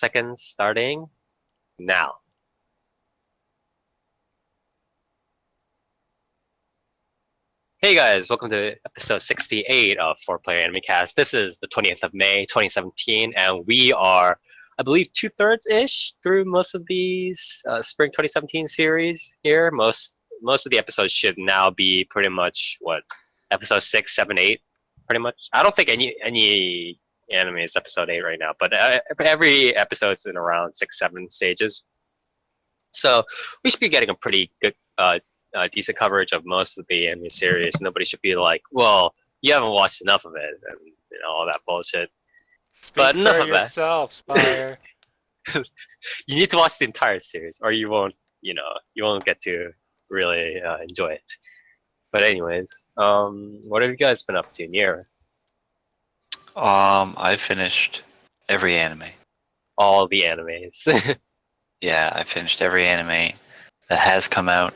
seconds starting now. Hey guys, welcome to episode 68 of 4PlayerAnimecast. This is the 20th of May, 2017, and we are, I believe, 2/3-ish through most of these Spring 2017 series here. Most of the episodes should now be pretty much, episode 6, 7, 8, pretty much. I don't think any anime is episode 8 right now, but every episode's in around 6, 7 stages. So we should be getting a pretty good decent coverage of most of the anime series. Nobody should be like, well, you haven't watched enough of it, and all that bullshit. But enough of yourself, Spire. You need to watch the entire series, or you won't get to really enjoy it. But anyways, what have you guys been up to, Nier? I finished every anime. All the animes. Yeah, I finished every anime that has come out,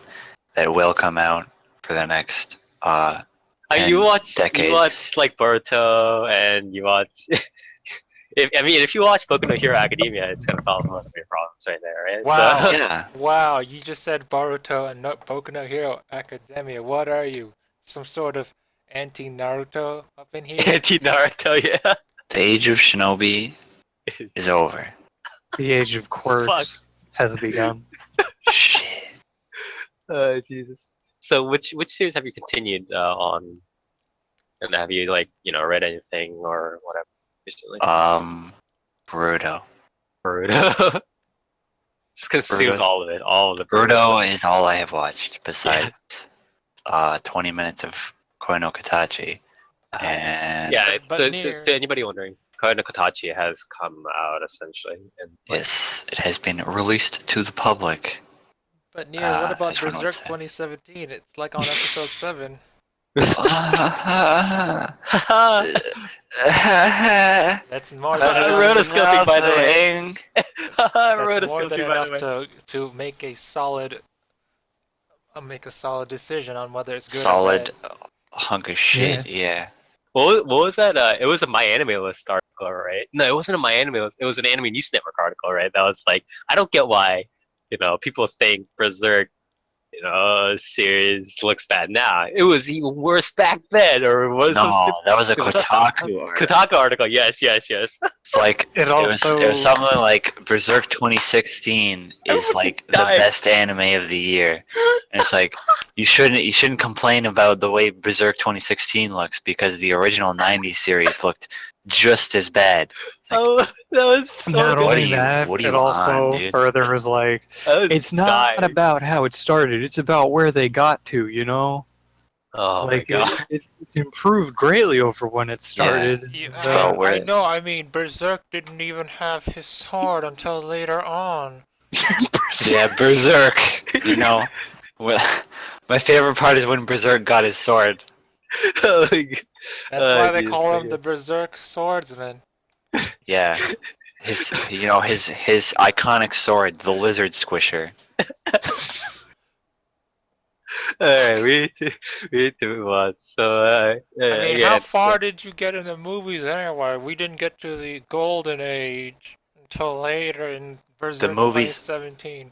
that will come out for the next 10 you watch decades. like Boruto, and you watch. If you watch Boku no Hero Academia, it's gonna solve most of your problems right there, right? Wow. So, Yeah. Wow, you just said Boruto and Boku no Hero Academia. What are you? Some sort of anti-Naruto up in here? Anti-Naruto, yeah. The age of shinobi is over. The age of quirks has begun. Shit. Oh, Jesus. So which series have you continued on? And have you read anything or whatever recently? Boruto. Boruto. Just consumed all of it. All of the Boruto is all I have watched besides 20 minutes of Koi no Katachi. And yeah, But so Nier- just to anybody wondering, Koi no Katachi has come out essentially. And yes, it has been released to the public. But Nier, what about as one would Berserk say. 2017? It's like on episode 7. That's more than Rotoscoping, by the way. Nothing. That's more than Rotoscoping, by the enough way. to make a solid decision on whether it's good Solid or bad. hunk of shit, yeah. What was that? It was a My Anime List article, right? No, it wasn't a My Anime List. It was an Anime News Network article, right? That was like, I don't get why, people think Berserk, series looks bad now. It was even worse back then, or was No, that was a Kotaku article. Kotaku article? Yes. It's like It it was also something like Berserk 2016 is like the best anime of the year. And it's like you shouldn't complain about the way Berserk 2016 looks because the original 90s series looked just as bad. It's like, Oh, that was so not good. only that, what do you it also want, dude? further was like, I was it's not dying. about how it started, it's about where they got to, Oh like, my god. it's improved greatly over when it started. It's about where- I know, I mean, Berserk didn't even have his sword until later on. Yeah, Berserk. Well, my favorite part is when Berserk got his sword. Oh my god. That's why they Jesus, call him yeah. the Berserk Swordsman. Yeah, his iconic sword, the lizard squisher. Alright, we need to move on. So, I mean, yeah, how far did you get in the movies anyway? We didn't get to the golden age until later in Berserk movies- 2017.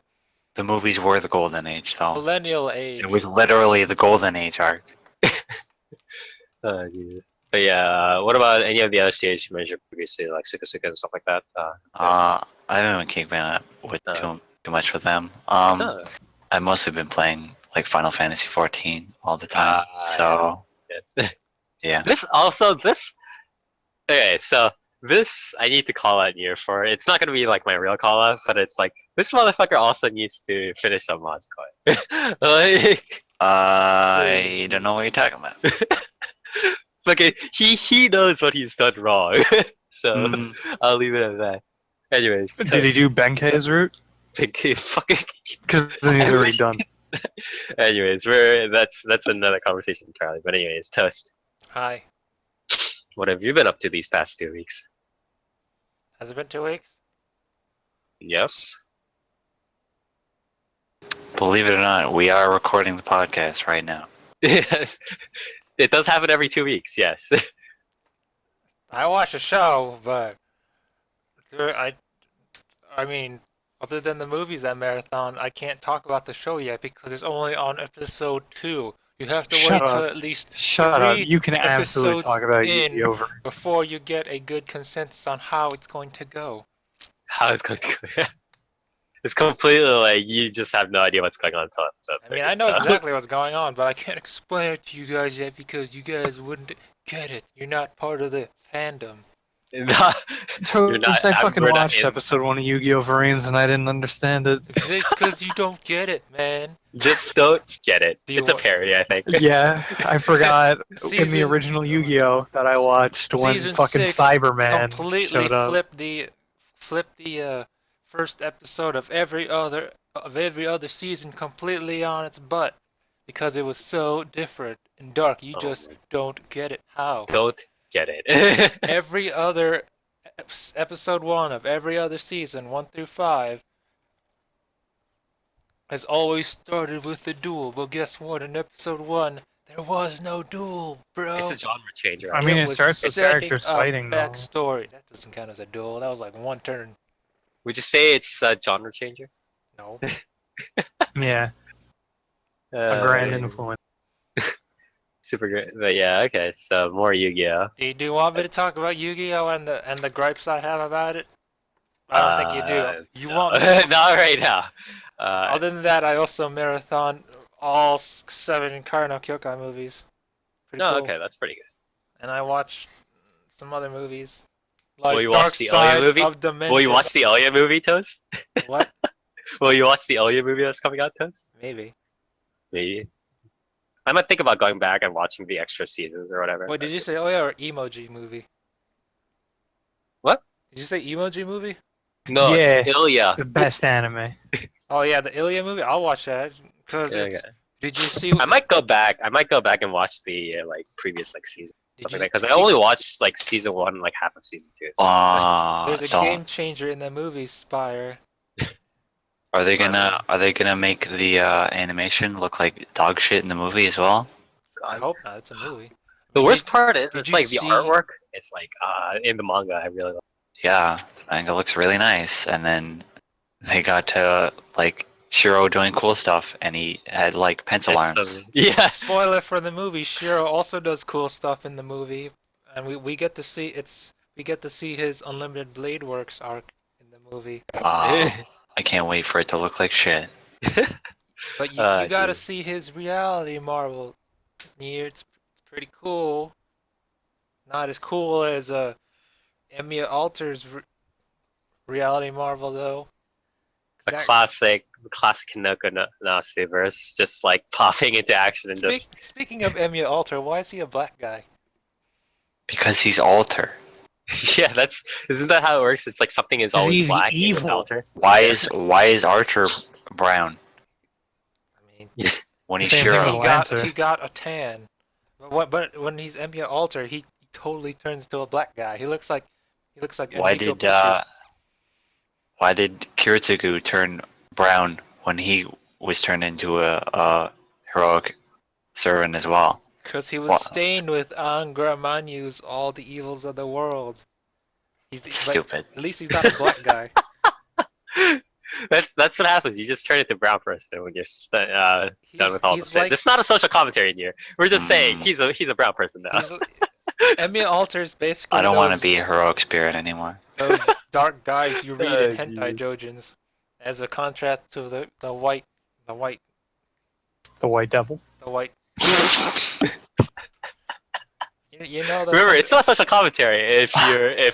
The movies were the golden age, though. Millennial age. It was literally the golden age arc. Oh, Jesus. But yeah, what about any of the other series you mentioned previously, like Suka Suka and stuff like that? I haven't been keeping up with too much with them. I've mostly been playing like Final Fantasy 14 all the time. So yes. yeah. Okay, so this I need to call out Nier for. It's not gonna be like my real call out, but it's like this motherfucker also needs to finish some Mazkoi. Like, I don't know what you're talking about. okay, he knows what he's done wrong, so Mhm. I'll leave it at that. Anyways, Did he do Benkei's route? fucking? Because then he's already done. Anyways, that's another conversation entirely. But anyways, Toast. Hi. What have you been up to these past 2 weeks? Has it been 2 weeks? Yes. Believe it or not, we are recording the podcast right now. Yes. It does happen every 2 weeks. Yes. I watch a show, but I I mean, other than the movies I marathon, I can't talk about the show yet because it's only on episode 2. You have to Shut wait till up. at least Shut up. 3 You can absolutely episodes talk about in Yu-Gi-Oh! Over. before you get a good consensus on how it's going to go. How it's going to go. It's completely like you just have no idea what's going on until episode I mean, 30, I know so. exactly what's going on, but I can't explain it to you guys yet because you guys wouldn't get it. You're not part of the fandom. Not- You're not. I fucking we're not watched in. episode 1 of Yu-Gi-Oh! Variants and I didn't understand it. It's because you don't get it, man. Just don't get it. Do you It's a want- parody, I think. Yeah, I forgot in the Season- original Yu-Gi-Oh! That I watched when Season fucking 6 Cyberman completely showed up. flipped the first episode of every other season completely on its butt because it was so different and dark. You Oh just my- don't get it. How? Don't get it. Every other episode 1 of every other season, 1 through 5, has always started with a duel. But guess what? In episode 1, there was no duel, bro. It's a genre changer. I mean, it was starts with setting characters up fighting, though. backstory. That doesn't count as a duel. That was like one turn. Would you say it's a genre changer? No. Yeah, a grand influence. Super great. But yeah, okay, so more Yu-Gi-Oh! Do you want me to talk about Yu-Gi-Oh and the gripes I have about it? I don't think you do. You no. want me? Not right now. Other than that, I also marathon all 7 Karo Kyokai movies. Pretty No, cool. okay, that's pretty good. And I watched some other movies. Like Will you Dark watch the Side Elliot movie? of Dimension. Will you watch the Elliot movie, Toast? What? Will you watch the Elliot movie that's coming out, Toast? Maybe. Maybe. I might think about going back and watching the extra seasons or whatever. Wait, did you say or Emoji movie? What? Did you say Emoji movie? No, Yeah. Ilya. The best anime. Oh yeah, the Ilya movie. I'll watch that because Yeah, it's. okay. Did you see? I might go back. I might go back and watch the like previous like season, Did you, because I only watched like season 1, and, like half of season 2. So, there's a Don't. game changer in the movie Spire. Are they gonna make the animation look like dog shit in the movie as well? I hope not. It's a movie. the worst part is did it's you like the see- artwork. It's like in the manga, I really like. Yeah, the manga looks really nice, and then they got to like Shiro doing cool stuff, and he had like pencil arms. Yeah. Spoiler for the movie: Shiro also does cool stuff in the movie, and we get to see his Unlimited Blade Works arc in the movie. I can't wait for it to look like shit. But you gotta geez. see his reality marvel. Yeah, it's pretty cool. Not as cool as Emiya Alter's reality marvel though. A classic Hinoko Nasu verse, just like popping into action and just. Speaking of Emiya Alter, why is he a black guy? Because he's alter. Yeah, isn't that how it works? It's like something is always He's black in evil. Alter. Why is Archer brown I mean, when he's Same thing Shiro? with Lancer. he got a tan. But when he's Emiya Alter, he totally turns into a black guy. He looks like Why Enrico did Pucci. why did Kiritsugu turn brown when he was turned into a heroic servant as well? Because he was What? stained with Angra Manyu's All the Evils of the World. But Stupid. at least he's not a black guy. That's what happens. You just turn into brown person when you're done with all the he's sins. like- It's not a social commentary in here. We're just saying Mm. he's a brown person now. Emiya Alter's basically I don't want to those- be a heroic spirit anymore. those dark guys you read in Oh, hentai jojins, as a contrast to the white. The White Devil. You know those Remember, it's not social commentary if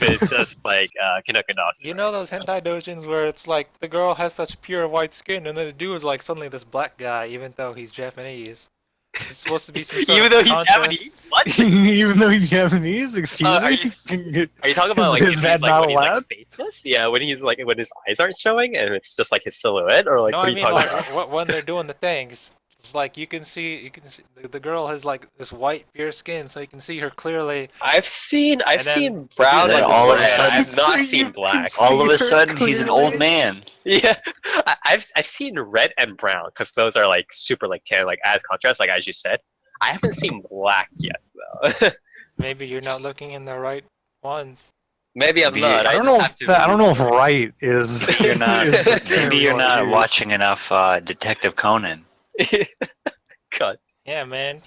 it's just like Kinoko Nasu. you know those hentai dojins where it's like the girl has such pure white skin and then the dude is like suddenly this black guy even though he's Japanese. It's supposed to be some sort Even of though he's contrast. Japanese? What? Even though he's Japanese, excuse Are me. Are you talking about like Is if that he's like not when he's like allowed? faceless? Yeah, when his eyes aren't showing and it's just like his silhouette, or like No, what I are you mean talking like about? when they're doing the things. It's like you can see the girl has like this white pure skin, so you can see her clearly. I've seen then brown then like all of a red. sudden- I've not So seen you black. can All of See a her sudden, he's an clearly? old man. Yeah, I've seen red and brown because those are like super like tan, like as contrast, like as you said. I haven't seen black yet though. Maybe you're not looking in the right ones. Maybe I'm Maybe- not. I don't just know have if to I don't know if right is. Maybe you're not. is the term Maybe you you're wanna not use. watching enough Detective Conan. God. Yeah, man.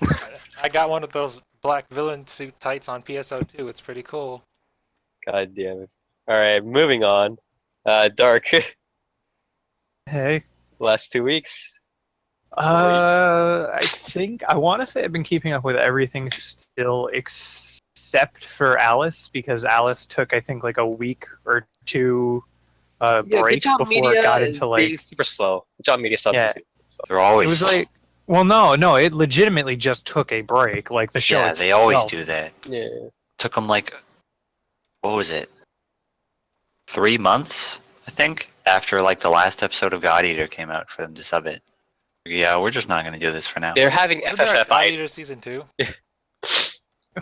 I got one of those black villain suit tights on PSO2. It's pretty cool. God damn it. Alright, moving on. Dark. Hey. Last 2 weeks. I think I want to say I've been keeping up with everything still except for Alice because Alice took I think like a week or two Yeah, good break job before media it got is into being like super slow. Good job media subs Yeah. is being slow. They're it always was slow. like well no it legitimately just took a break like the show Yeah, they always itself. do that. Yeah. Took them like, what was it? 3 months, I think, after like the last episode of God Eater came out for them to sub it. Yeah, we're just not gonna do this for now. They're having Wasn't there a God FFFI. Eater season 2?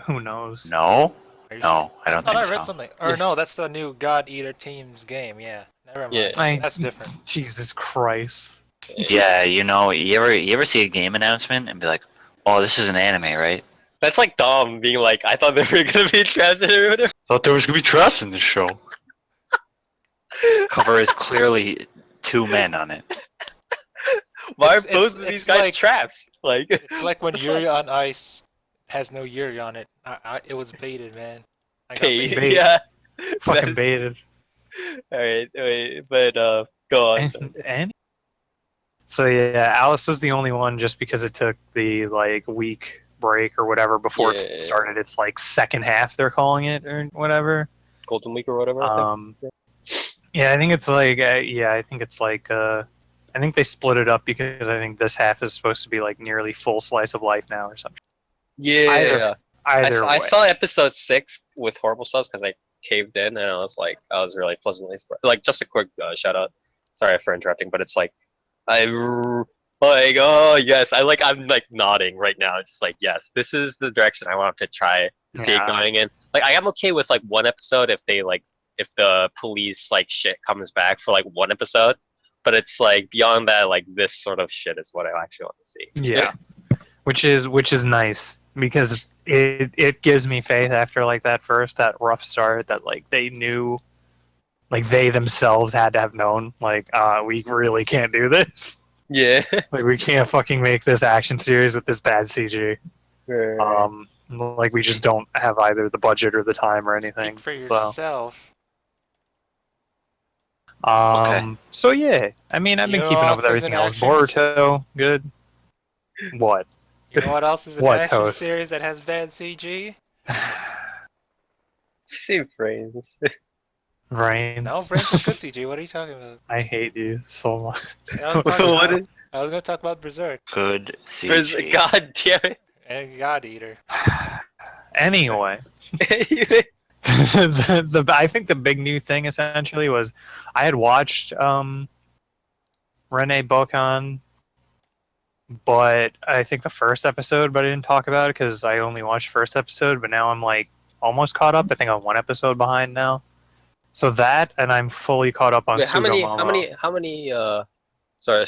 Who knows? No, Are you sure? no, I don't thought I think read so. something. Or no, that's the new God Eater team's game. Yeah, never mind. Yeah. That's different. Jesus Christ. Yeah, you know, you ever see a game announcement and be like, "Oh, this is an anime, right?" That's like Dom being like, I thought they were gonna be transgender or whatever. Thought there was gonna be traps in this show. Cover is clearly 2 men on it. Why are It's- both of it's these guys like- trapped? Like, It's like when Yuri on Ice has no Yuri on it. It was baited, man. I got bait. baited. Yeah. Fucking That's- baited. Alright, wait, but go on. And so yeah, Alice was the only one just because it took the like week break or whatever before Yeah. it started its like second half they're calling it or whatever. Golden Week or whatever. I think. Yeah, I think it's like I think it's like I think they split it up because I think this half is supposed to be like nearly full slice of life now or something. Yeah. Either I way. saw episode 6 with horrible subs because I caved in and I was really pleasantly surprised. Like, just a quick shout out. Sorry for interrupting, but it's like, oh yes, I'm like nodding right now. It's like, yes, this is the direction I want to try to see it Yeah. going in. Like, I am okay with like one episode if the police like shit comes back for like one episode, but it's like beyond that, like this sort of shit is what I actually want to see. Yeah. which is nice because it gives me faith after like that rough start that like they knew like they themselves had to have known like we really can't do this. Yeah. Like we can't fucking make this action series with this bad CG. Like we just don't have either the budget or the time or anything. Speak for So, yourself. so yeah, I mean I've You been know keeping what up with else is everything in else. action? Boruto, good. What? You know what else is an What, action Toast? series that has bad CG? See frames. Brains. No, Brains has good CG. What are you talking about? I hate you so much. I was, talking What about, is- I was gonna talk about Berserk Good CG. God damn and God Eater. Anyway, it. I think the big new thing essentially was I had watched Rene Bokan, but I think the first episode, but I didn't talk about it because I only watched first episode. But now I'm like almost caught up. I think I'm one episode behind now. So that, and I'm fully caught up on Wait, Sugomomo. how many, sorry.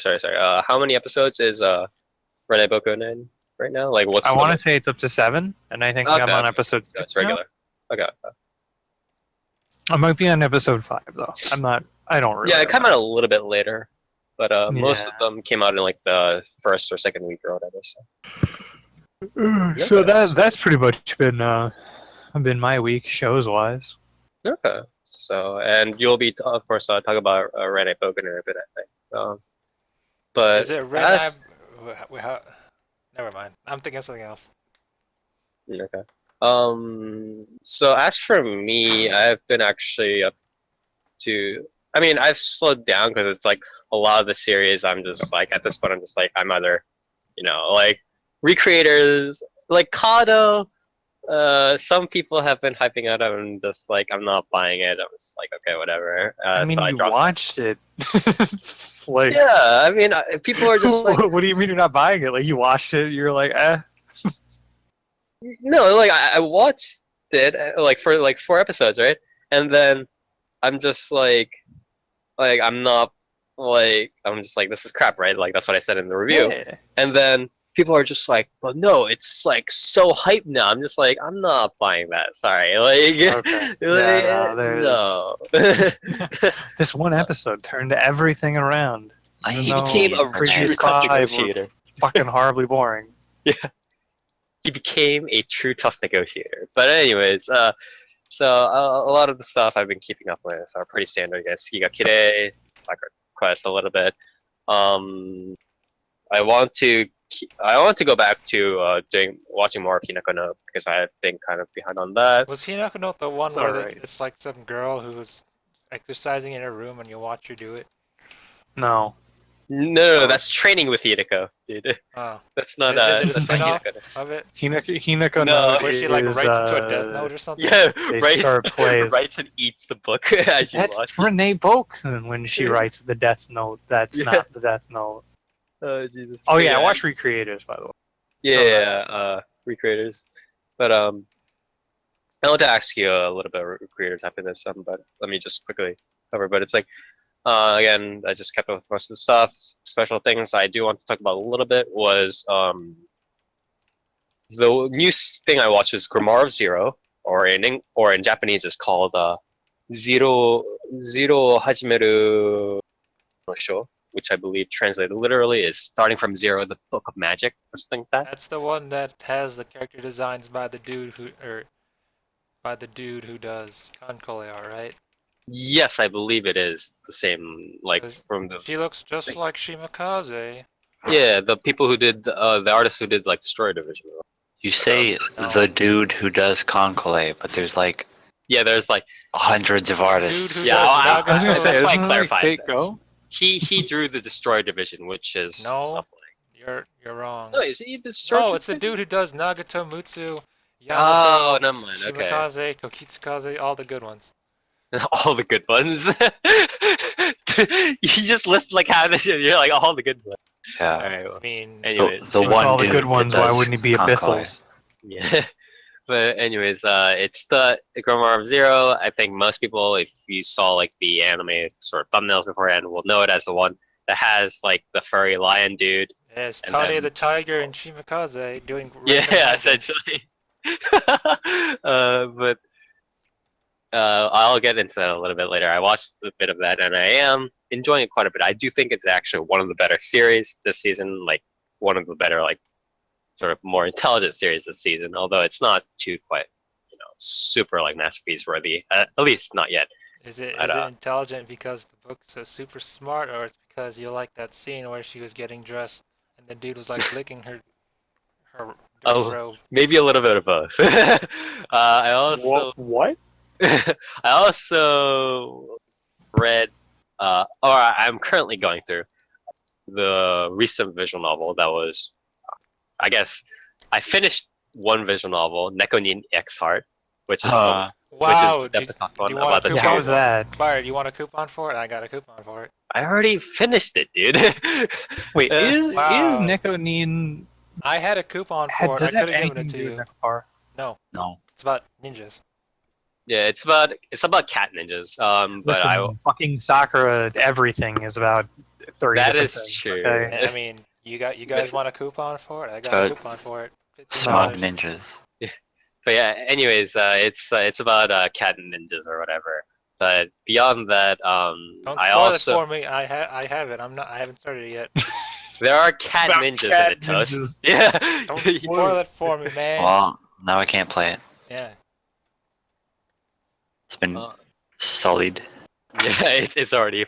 How many episodes is, Rene Boku in right now? Like, what's I the want to most? say it's up to 7, and I think Okay, I'm on okay. episode 6 So it's now. regular. Okay. I might be on episode 5 though. I'm not. I don't really. Yeah, it came out a little bit later, but most Yeah. of them came out in like the first or second week or whatever. So So Okay. that's pretty much been my week shows wise. okay. So and you'll be of course talking about Rene Boku in a bit, I think. But Is it Red as- Never mind. I'm thinking of something else. Okay. So as for me, I've been actually up to. I mean, I've slowed down because it's like a lot of the series. I'm just like at this point, I'm just like I'm either, like recreators like Kado. Some people have been hyping out. I'm just like I'm not buying it. I'm just like okay, whatever. I mean, so you dropped- watched it. Like, Yeah, I mean, people are just like what do you mean you're not buying it? Like, you watched it, you're like, eh. no, like I watched it like for like 4 episodes, right? And then I'm just like I'm not like I'm just like this is crap, right? Like that's what I said in the review. Yeah. And then people are just like, well, no, it's like so hype now. I'm just like, I'm not buying that. Sorry, like, Okay. like, Yeah, no, no. this one episode turned everything around. I Even He hate though became a Ian the for previous true that. tough 5 were negotiator. fucking horribly boring. He became a true tough negotiator. But anyways, so a lot of the stuff I've been keeping up with are pretty standard. I guess Higakide, Sakura Quest a little bit. Um, I want to go back to doing watching more of Hinako no because I have been kind of behind on that. Was Hinako no the one It's where alright. it's like some girl who's exercising in her room and you watch her do it? No. No, that's training with Hinako, dude. Oh. That's not Is it a that's not spin-off Hinako. of it? Hinako No. no Where she like is, writes into a death note or something? Yeah, they writes, start plays. writes and eats the book as you That's watch. Renee Boken when she writes the death note. That's Yeah. not the death note. Oh Jesus. Oh But yeah, watch Recreators by the way. Yeah, recreators. But I want to ask you a little bit of recreators after this, but let me just quickly cover. But it's like, again, I just kept up with most of the stuff. Special things I do want to talk about a little bit was the new thing I watched is Grimoire of Zero, or in Japanese is called Zero Hajimeru no Sho, which I believe translated literally is starting from zero, the Book of Magic, or something like that. That's the one that has the character designs by the dude who does Concolear, right? Yes, I believe it is the same. Like Does- from the She looks just thing. like Shimakaze. Yeah, the people who did the artists who did like Destroy Division. You say No. the dude who does Conclave, but there's like Yeah, there's like hundreds of artists. Dude who Yeah, does I was Nagato. gonna say, that's why I isn't it like clarified Fate that. Go? he drew the Destroy Division, which is No. stuff like. You're wrong. No, is he the Destroy? No, it's the dude who does Nagato, Mutsu, Oh, Yamato, never mind. Okay, Shimakaze, Tokitsukaze, all the good ones. all the good ones. You just list like how this. You're like all the good ones. All Yeah. right. Well, I mean, anyway, The With one all the dude good that ones, why does wouldn't he be Conclave. Abyssals? yeah. But anyways, it's the Grimoire of Zero. I think most people, if you saw like the anime sort of thumbnails beforehand, will know it as the one that has like the furry lion dude. it's And Tane then- the Tiger and Shimakaze doing Yeah, random magic. essentially. But I'll get into that a little bit later. I watched a bit of that, and I am enjoying it quite a bit. I do think it's actually one of the better series this season. Like one of the better, like sort of more intelligent series this season. Although it's not too quite, super like masterpiece worthy. At least not yet. Is it But, intelligent because the book's so super smart, or it's because you like that scene where she was getting dressed and the dude was like licking her Oh. robe? Maybe a little bit of both. I also What? I also read, or I'm currently going through the recent visual novel that was, I guess, I finished one visual novel, Nekonin X Heart, which is Uh, Wow, the episode one do you want about a the Yeah, coupon? how was that? Fire, do you want a coupon for it? I got a coupon for it. I already finished it, dude. Wait, is Wow. Neko Nin I had a coupon for it. I does that could have have given anything it to to do with you. Nekopar? No, no. it's about ninjas. Yeah, it's about cat ninjas. But Listen, fucking Sakura, everything is about 30 that different is things, true. okay? I mean, you guys Listen. want a coupon for it? I got a So- coupon for it. Smug $15. ninjas. But yeah, anyways, it's about cat ninjas or whatever. But beyond that, Don't I spoil also it for me. I have it. I haven't started it yet. there are cat About ninjas cat in it, Toast. ninjas. Yeah. Don't spoil it for me, man. Well, now I can't play it. Yeah. It's been Uh, sullied. Yeah, it's already.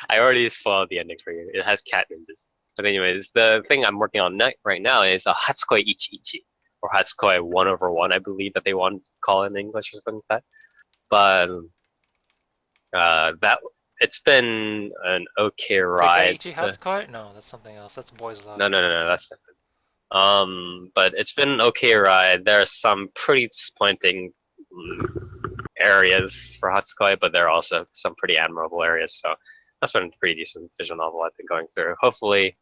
I already spoiled the ending for you. It has cat ninjas. But anyways, the thing I'm working on right now is a Hatsukoi Ichi Ichi, or Hatsukoi 1/1, I believe that they want to call it in English or something like that. But that it's been an okay ride. Sekaiichi Hatsukoi? No, that's something else. That's Boys Love. No, that's different. But it's been an okay ride. There are some pretty disappointing areas for Hatsukoi, but there are also some pretty admirable areas. So that's been a pretty decent visual novel I've been going through. Hopefully,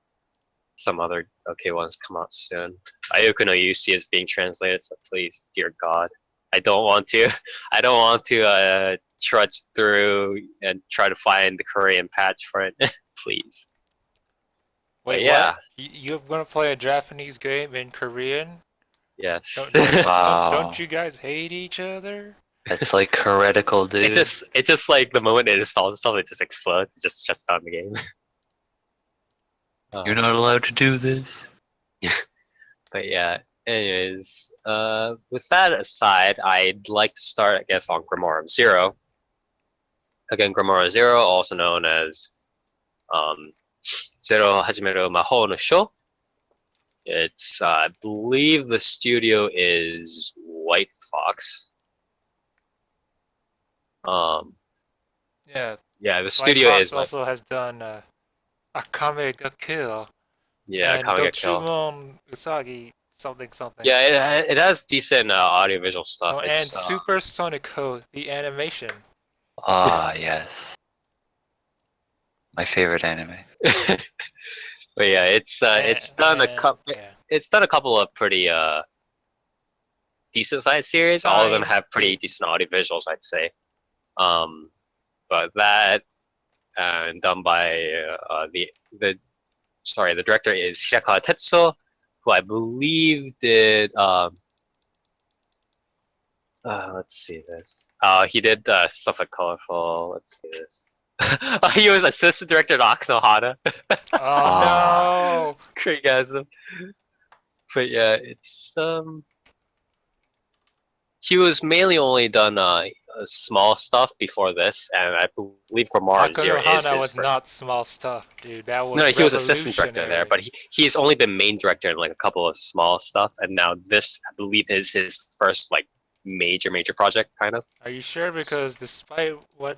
some other okay ones come out soon. Ayuko no Yusi is being translated, so please, dear God, I don't want to. I don't want to trudge through and try to find the Korean patch for it. Please. Wait, yeah, what? You're gonna play a Japanese game in Korean? yes. Wow. Don't you guys hate each other? That's like heretical, dude. It just like the moment it installs itself, it just explodes. It just shuts down the game. You're not allowed to do this. But yeah, anyways, with that aside, I'd like to start, I guess, on Grimoire of Zero. Again, Grimoire of Zero, also known as Zero Hajimeru Mahou no Sho. It's, I believe the studio is White Fox. Um, Yeah, yeah, the White studio Fox is like, also has done Akame ga Kill yeah, and Kamiga Kill. Gochumon Usagi something something. Yeah, it has decent audiovisual stuff. Oh, and It's Super Sonic Code, the animation. Ah, yes. My favorite anime. but yeah, Yeah. it's done a couple of pretty decent sized series. All of them Stein, have pretty the decent audio visuals, I'd say. But that and done by the director is Hirakawa Tetsuo, who I believe did let's see this. He did stuff like Colorful. Let's see this. He was assistant director at Akinohana. Oh Ah, no! Creegasm. But yeah, it's he was mainly only done small stuff before this, and I believe Grimoire of Zero is Hakunohana his was first. not small stuff, dude. That No, was he was assistant director there, revolutionary. but he's only been main director in like a couple of small stuff, and now this I believe is his first like major project kind of. Are you sure? Because despite what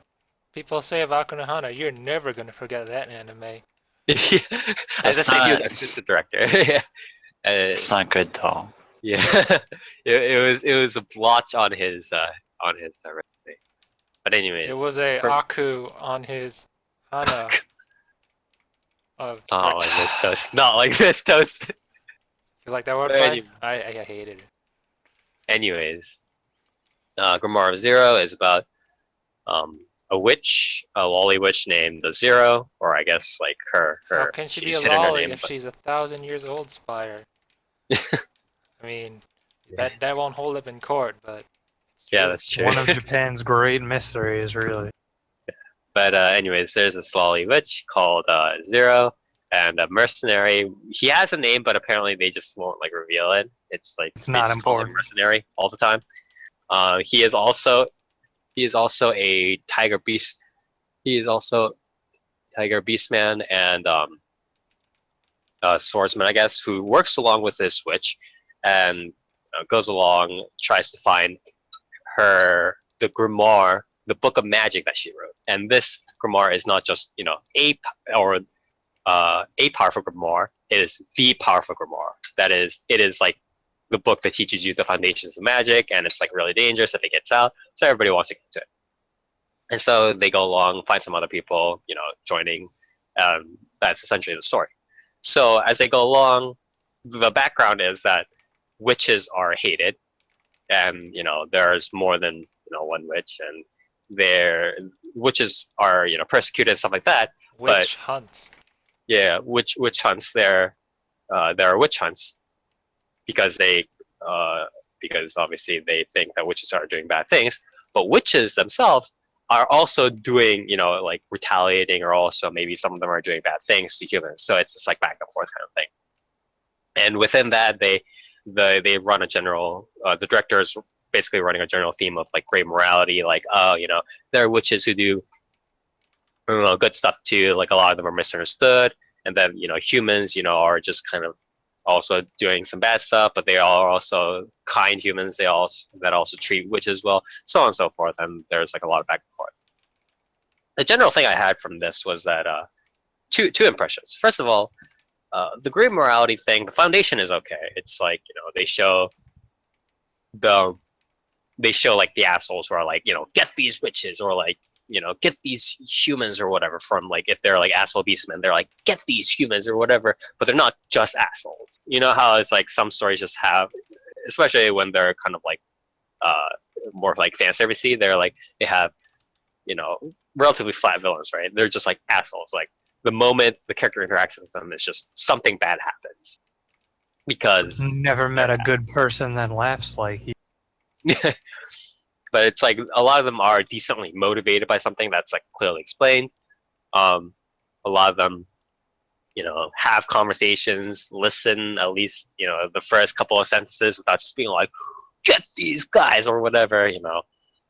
people say about Hakunohana, you're never gonna forget that anime. As I that's said, he was not assistant director. Yeah, that's not good though. yeah. It was a blotch on his resume. But It anyways, was a for, Aku on his Hana of not like this toast. Not like this toast. You like that But wordplay? I hated it. anyways, Grimoire of Zero is about um, a witch, a lolly witch named the Zero, or I guess like How can she be a she's hidden her lolly name, if but she's 1,000 years old, Spire? I mean, yeah, that won't hold up in court, but it's yeah, true. that's true. One of Japan's great mysteries, really. But anyways, there's this lolly witch called Zero, and a mercenary. He has a name, but apparently they just won't like reveal it. It's like It's they not just call him important. mercenary all the time. He is also a tiger beast. He is also tiger beastman and swordsman, I guess, who works along with this witch and goes along, tries to find the grimoire, the book of magic that she wrote. And this grimoire is not just a powerful grimoire. It is the powerful grimoire. That is, it is like the book that teaches you the foundations of magic, and it's like really dangerous if it gets out. So everybody wants to get into it. And so they go along, find some other people, joining. That's essentially the story. So as they go along, the background is that witches are hated, and there's more than one witch, and their witches are persecuted and stuff like that. But Witch hunts. yeah, witch hunts. There are witch hunts because because obviously they think that witches are doing bad things, but witches themselves are also doing like retaliating, or also maybe some of them are doing bad things to humans. So it's just like back and forth kind of thing. And within that, they run a general. The director is basically running a general theme of like great morality, like there are witches who do good stuff too. Like a lot of them are misunderstood, and then humans are just kind of also doing some bad stuff, but they are also kind humans. They also treat witches well, so on and so forth. And there's like a lot of back and forth. The general thing I had from this was that two impressions. First of all, the great morality thing, the foundation is okay. It's like the they show like the assholes who are like get these witches, or like get these humans or whatever, from like if they're like asshole beastmen, they're like get these humans or whatever, but they're not just assholes. You know how it's like some stories just have, especially when they're kind of like uh more like fan servicey, they're like they have relatively flat villains, right? They're just like assholes, like the moment the character interacts with them, it's just something bad happens because Never met a good person that laughs like he. but it's like a lot of them are decently motivated by something that's like clearly explained. A lot of them, have conversations, listen at least, the first couple of sentences without just being like, "Get these guys" or whatever.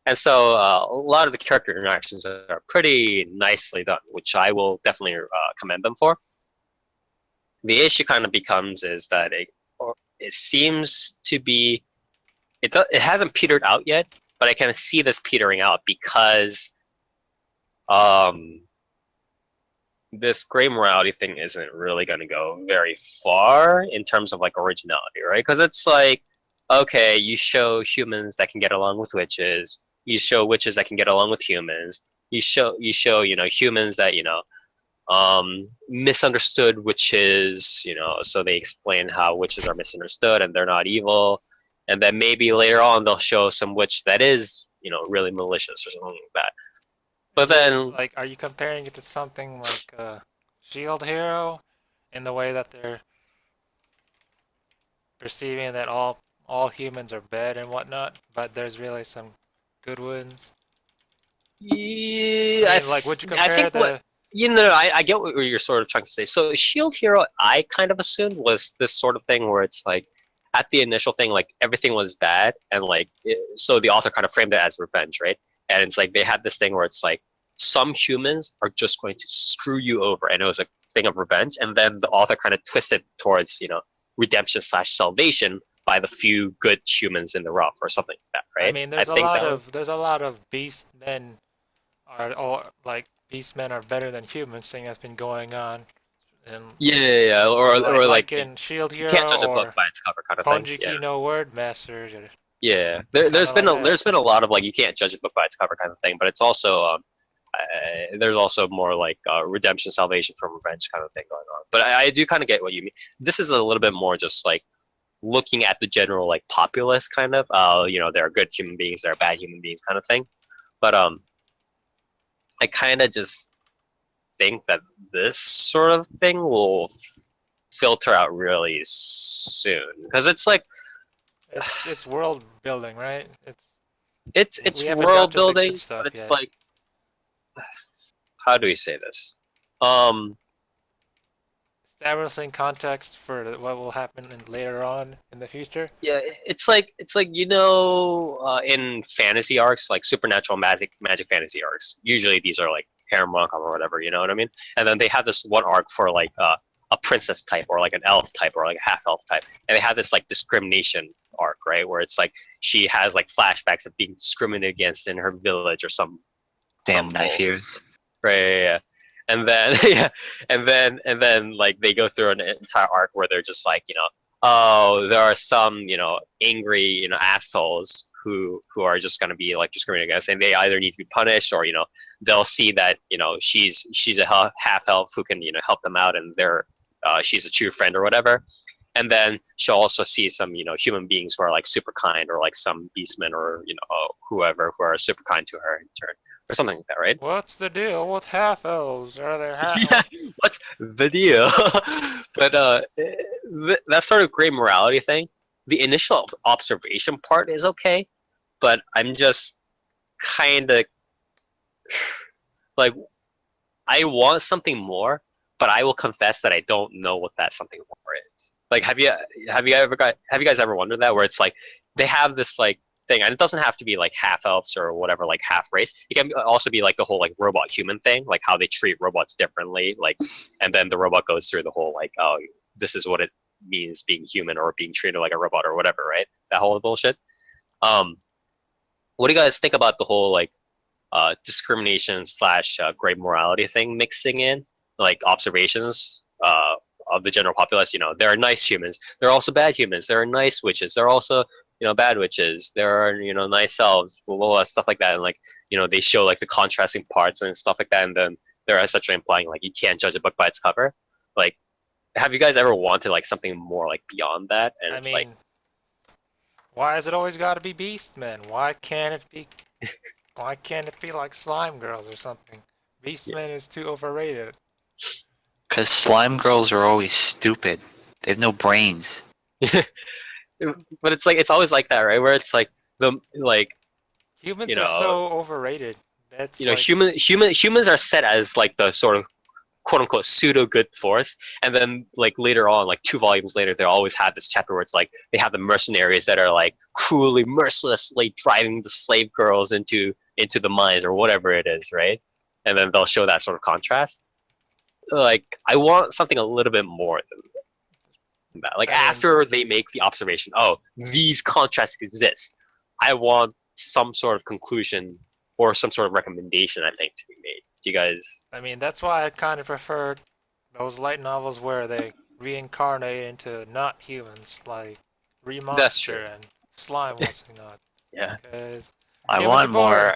And so a lot of the character interactions are pretty nicely done, which I will definitely commend them for. The issue kind of becomes is that it seems to be it hasn't petered out yet, but I kind of see this petering out because um, this gray morality thing isn't really going to go very far in terms of like originality, right? Because it's like, okay, you show humans that can get along with witches, you show witches that can get along with humans, you show humans that misunderstood witches, so they explain how witches are misunderstood and they're not evil, and then maybe later on they'll show some witch that is really malicious or something like that. But then, like, are you comparing it to something like Shield Hero, in the way that they're perceiving that all humans are bad and whatnot, but there's really some good ones? yeah, I mean, like, would you I compare think what the? I get what you're sort of trying to say. So Shield Hero, I kind of assumed was this sort of thing where it's like at the initial thing, like everything was bad, and like so the author kind of framed it as revenge, right? And it's like they had this thing where it's like some humans are just going to screw you over, and it was a thing of revenge. And then the author kind of twisted towards redemption slash salvation by the few good humans in the rough or something like that, I right? mean, I think that was there's a lot of beast men are all like beast men are better than humans thing that's been going on, and yeah, or like like in Shield you can't Hero judge a book or by its cover kind of thing. Yeah, Konjiki no Word Masters, or yeah. kind of like that. There's been a lot of like you can't judge a book by its cover kind of thing, but it's also there's also more like redemption, salvation from revenge kind of thing going on. But I do kind of get what you mean. This is a little bit more just like looking at the general like populace kind of. There are good human beings, there are bad human beings kind of thing. But I kind of just think that this sort of thing will filter out really soon because it's like It's world building, right? it's We haven't got world to the good building, but stuff it's yet. like how do we say this? Establishing context for what will happen later on in the future. Yeah, it's like in fantasy arcs like supernatural magic fantasy arcs. Usually these are like harem rom or whatever. You know what I mean? And then they have this one arc for like a princess type or like an elf type or like a half elf type, and they have this like discrimination arc, right? Where it's like she has like flashbacks of being discriminated against in her village or Damn some knife bull. ears. Right, yeah. And then yeah, and then like they go through an entire arc where they're just like, oh, there are some, angry, assholes who are just gonna be like discriminating against, and they either need to be punished or they'll see that she's a half elf who can help them out, and she's a true friend or whatever. And then she'll also see some human beings who are like super kind, or like some beastmen or whoever who are super kind to her in turn or something like that, right? What's the deal with half elves? Are there Yeah, what's the deal? But that sort of gray morality thing, the initial observation part is okay, but I'm just kind of like I want something more, but I will confess that I don't know what that something more is. Like, have you guys ever wondered that, where it's like they have this like thing, and it doesn't have to be like half elves or whatever, like half race. It can also be like the whole like robot human thing, like how they treat robots differently, like, and then the robot goes through the whole like, oh, this is what it means being human or being treated like a robot or whatever, right? That whole bullshit. Um, what do you guys think about the whole like discrimination slash gray morality thing mixing in, like observations of the general populace? There are nice humans, there are also bad humans, there are nice witches, there are also bad witches, there are nice elves, blah, blah, blah, stuff like that, and like they show like the contrasting parts and stuff like that, and then they're essentially implying like you can't judge a book by its cover. Like, have you guys ever wanted like something more like beyond that? And I it's like, mean, why has it always got to be Beastmen? Why can't it be like Slime Girls or something? yeah, Beastmen is too overrated. Because slime girls are always stupid. They have no brains. But it's always like that, right? Where it's like the like Humans you are know so overrated. That's you know like humans are set as like the sort of quote unquote pseudo good force, and then like later on, like 2 volumes later, they always have this chapter where it's like they have the mercenaries that are like cruelly, mercilessly driving the slave girls into the mines or whatever it is, right? And then they'll show that sort of contrast. Like I want something a little bit more than that. Like I mean, after they make the observation, oh, these contrasts exist. I want some sort of conclusion or some sort of recommendation. I think to be made. Do you guys? that's why I kind of prefer those light novels where they reincarnate into not humans, like That's true. Remonster and Slime whatnot. Yeah. Because I humans want are boring. more.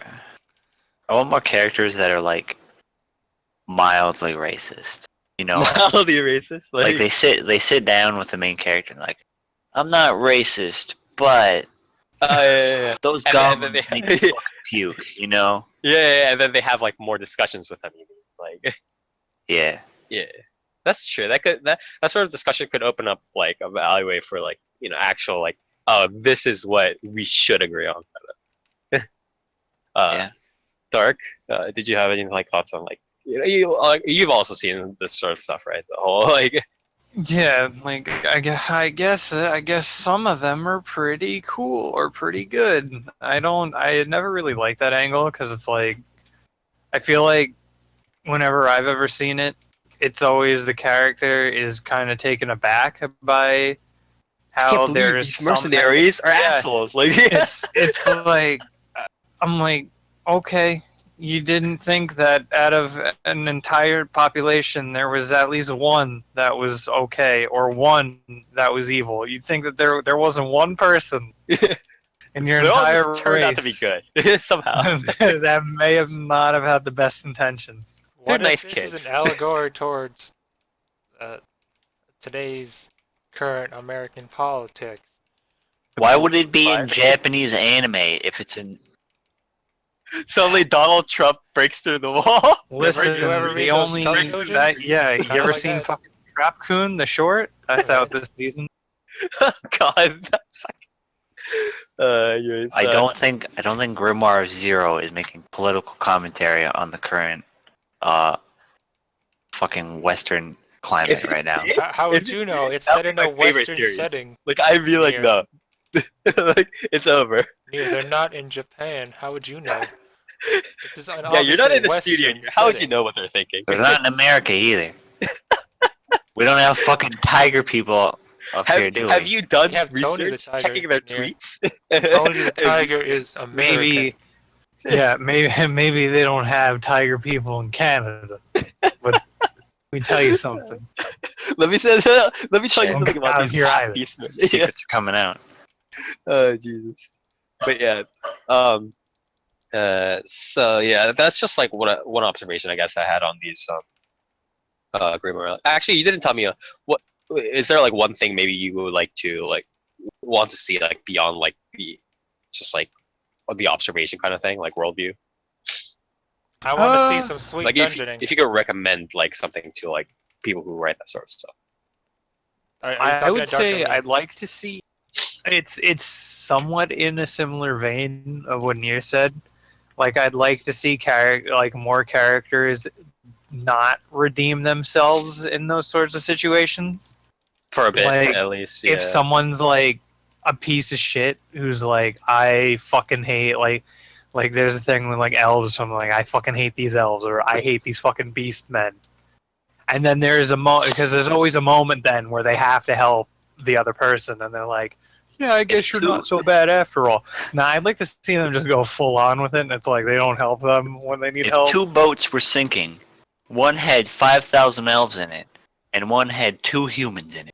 I want more characters that are like mildly racist. You know, Mildly racist. like they sit down with the main character and like, I'm not racist, but yeah. those And then goblins make me they, fucking puke. You know? yeah, and then they have like more discussions with them. You mean like, Yeah. yeah, that's true. That sort of discussion could open up like a alleyway for like actual like, oh, this is what we should agree on. Yeah. Dark. Did you have any like thoughts on like you've also seen this sort of stuff, right? The whole like Yeah, like I guess some of them are pretty cool or pretty good. I never really liked that angle because it's like I feel like whenever I've ever seen it, it's always the character is kind of taken aback by I can't how believe there's these some mercenaries are yeah, assholes. Like it's like I'm like, okay, you didn't think that out of an entire population there was at least one that was okay or one that was evil. You'd think that there wasn't one person in your they all entire just turned out to be race good somehow. that may have not have had the best intentions. What They're if nice this kids. is an allegory towards today's current American politics? Why would it be in Fine. Japanese anime if it's in? Suddenly Donald Trump breaks through the wall. Listen, you ever the read those only televisions? that yeah, you Kinda ever like seen that. fucking Trap Coon the short? That's Right. out this season. God. Anyways, I don't think Grimoire Zero is making political commentary on the current fucking Western climate If- right now. How would you know? It's That'd set be in a my favorite Western series. setting. Like I'd be like, Near. no, like it's over. They're not in Japan. How would you know? This is an Yeah, you're not obviously in the studio. Western How would you setting. know what they're thinking? They're not in America either. We don't have fucking tiger people up here, do Have we? you done We have Tony the research, Tiger checking their here. tweets? Tony the Tiger is American. Maybe yeah, maybe they don't have tiger people in Canada. But let me tell you something. Let me tell you Don't something come about out these here half either. beastmen. Secrets are coming out. Oh Jesus. But yeah, so yeah, that's just like one observation I guess I had on these Grimoire. Actually, you didn't tell me what is there like one thing maybe you would like to like want to see like beyond like the just like the observation kind of thing, like worldview. I want to see Uh, some sweet Like dungeoning. if you could recommend like something to like people who write that sort of stuff. Are you I talking would about Dark say Domain? I'd like to see. It's somewhat in a similar vein of what Nier said. Like I'd like to see more characters not redeem themselves in those sorts of situations. For a bit, Like, at least. Yeah. If someone's like a piece of shit who's like, I fucking hate like there's a thing with like elves or something like I fucking hate these elves or I hate these fucking beast men. And then there's because there's always a moment then where they have to help the other person and they're like, yeah, I guess you're not so bad after all. Now I'd like to see them just go full on with it and it's like they don't help them when they need If help. 2 boats were sinking, one had 5,000 elves in it, and one had 2 humans in it,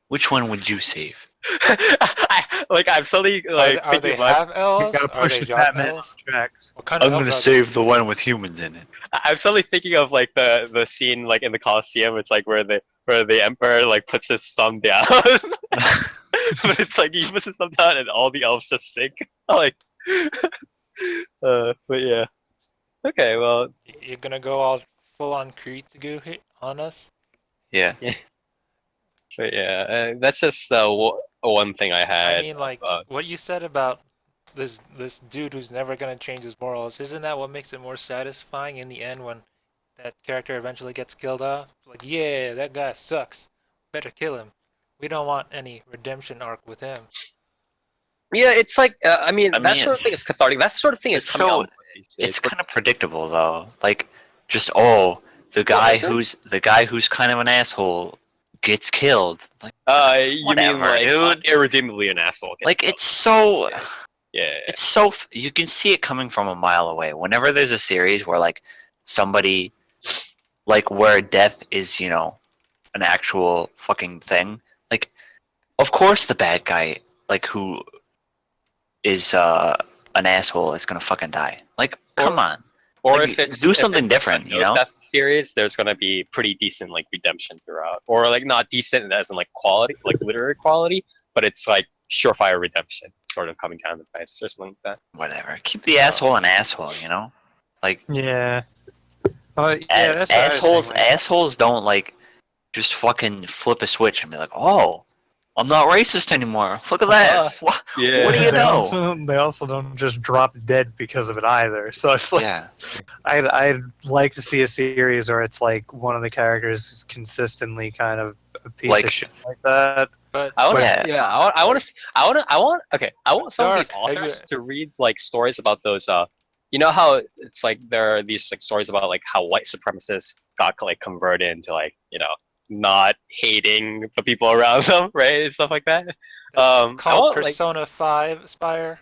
which one would you save? I'm suddenly like Are they thinking about. half You elves? gotta Are push they the dark fat man on elves? the tracks. What kind of I'm elves gonna are they? save the one with humans in it. I'm suddenly thinking of like the scene like in the Colosseum. It's like where the emperor like puts his thumb down, but it's like he puts his thumb down and all the elves just sink. Like, but yeah. Okay, well, You're gonna go all full on Creed to go hit on us? Yeah. But yeah, that's just one thing I had. I mean, like what you said about this dude who's never gonna change his morals. Isn't that what makes it more satisfying in the end when that character eventually gets killed off? Like, yeah, that guy sucks. Better kill him. We don't want any redemption arc with him. Yeah, it's like I mean I that mean, sort of thing is cathartic. That sort of thing is it's coming so out these days. it's But kind of predictable though. Like, just oh, the guy is it? who's kind of an asshole gets killed. Like, You mean whatever, like dude. irredeemably an asshole? Gets Like, killed. it's so. Yeah. It's so you can see it coming from a mile away. Whenever there's a series where like somebody, like where death is, an actual fucking thing. Like, of course the bad guy, like who is an asshole, is gonna fucking die. Like, come on. Or Like, if it's do if something it's different, like a no death series, there's gonna be pretty decent like redemption throughout, or like not decent as in like quality, like literary quality, but it's like surefire redemption, sort of coming down the pipes or something like that. Whatever. Keep the asshole an asshole, Like, Yeah. Yeah, that's what I was assholes saying, like, assholes don't like just fucking flip a switch and be like, oh, I'm not racist anymore. Look at that. What Yeah. do you know? They also don't just drop dead because of it either. So it's like Yeah. I'd like to see a series where it's like one of the characters is consistently kind of a piece Like- of shit like that. But I want Yeah. to. Yeah, I want to. I want some of these Dark, have authors you- to read like stories about those. You know how it's like there are these like stories about like how white supremacists got like converted into like not hating the people around them, right, and stuff like that. that's I called want, like- Persona 5 Spire.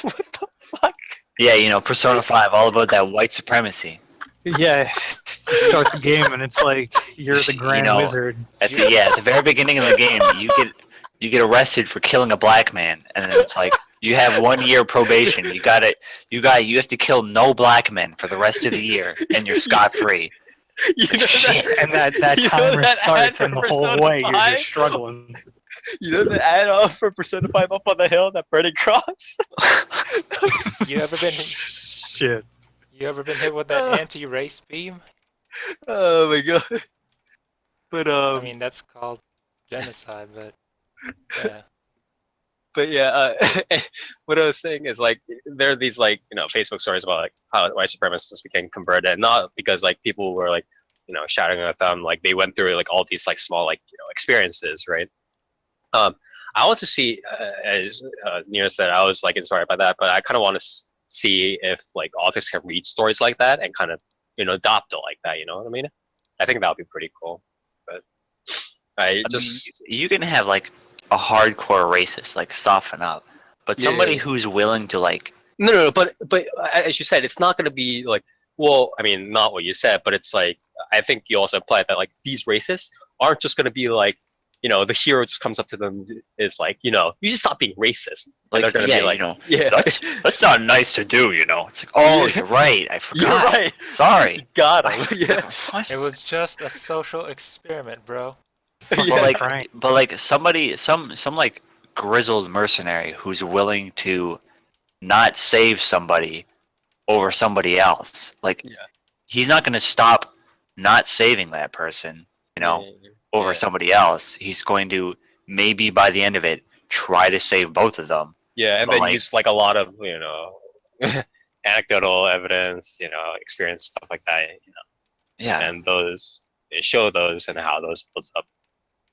What the fuck? Yeah, Persona 5, all about that white supremacy. Yeah, you start the game and it's like you're the You Grand know, Wizard. At the very beginning of the game, you get arrested for killing a black man, and then it's like you have 1 year probation. You have to kill no black men for the rest of the year, and you're scot free. You know Shit. that, And that You know timer that ad starts for and the whole Persona way you're 5? just struggling. you know the ad for Persona 5 up on the hill, that burning cross. You ever been Shit. hit with that anti-race beam? Oh my god. But I mean, that's called genocide, but yeah. But yeah, what I was saying is like there are these like Facebook stories about like how white supremacists became converted, not because like people were like shouting at them, like they went through like all these like small like experiences, right? I want to see, as Nira said, I was like inspired by that, but I kind of want to see if like authors can read stories like that and kind of adopt it like that. You know what I mean? I think that would be pretty cool. But I just mean, you can have like a hardcore racist like soften up, but somebody Yeah. who's willing to like no, but as you said, it's not going to be like, well, I mean, not what you said, but it's like I think you also implied that like these racists aren't just going to be like the hero just comes up to them is like you just stop being racist. And they're going to be like, yeah, that's not nice to do. It's like, oh, Yeah. you're right. I forgot. you're right. Sorry. Got him. Yeah. What? It was just a social experiment, bro. But Yeah. like somebody, some like grizzled mercenary who's willing to not save somebody over somebody else. Like, Yeah. he's not going to stop not saving that person, over Yeah. somebody else. He's going to maybe by the end of it try to save both of them. Yeah, and But, then like- use like a lot of anecdotal evidence, experience stuff like that, Yeah. and those show those and how those builds up.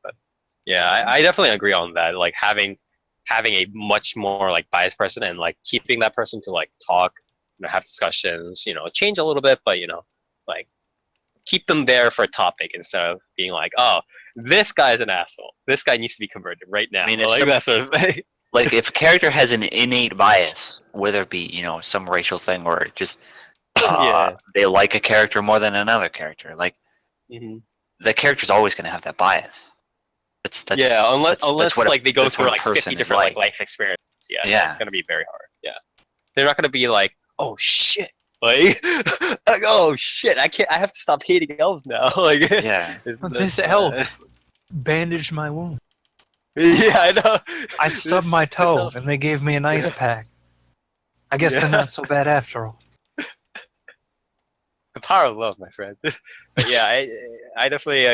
But yeah, I definitely agree on that. Like having a much more like biased person and like keeping that person to like talk, have discussions, change a little bit, but like keep them there for a topic instead of being like, oh, this guy's an asshole. This guy needs to be converted right now. I mean, if like some- that sort of thing. Like, if a character has an innate bias, whether it be, some racial thing or just Yeah. they like a character more than another character, like, Mhm. the character's always going to have that bias. That's Yeah, unless that's what a- like they go that's what through a like person 50 is different like like. life experiences. Yeah, Yeah. it's gonna be very hard. Yeah, they're not gonna be like, oh shit, like, oh shit, I have to stop hating elves now. Like, Yeah. This elf bandaged my wound. Yeah, I know. I stubbed my This toe elf- and they gave me an ice pack. I guess Yeah. they're not so bad after all. The power of love, my friend. But yeah, I definitely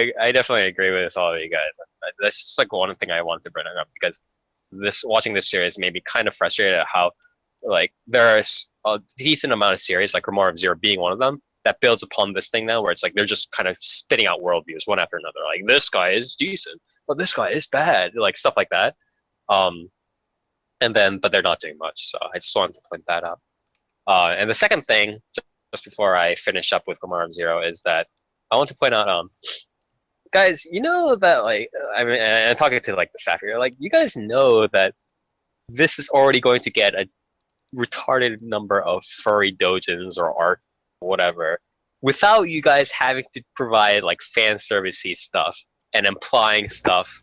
agree with all of you guys. That's just like one thing I wanted to bring up because watching this series made me kind of frustrated at how like there's a decent amount of series, like Grimoire of Zero being one of them, that builds upon this thing now where it's like they're just kind of spitting out worldviews one after another. Like this guy is decent, but this guy is bad, like stuff like that. Um, and then but they're not doing much, so I just wanted to point that out. And the second thing, just before I finish up with Grimoire of Zero, is that I want to point out, guys, you know that like I mean, and I'm talking to like the staff here, like you guys know that this is already going to get a retarded number of furry dojins or art, whatever, without you guys having to provide like fan servicey stuff and implying stuff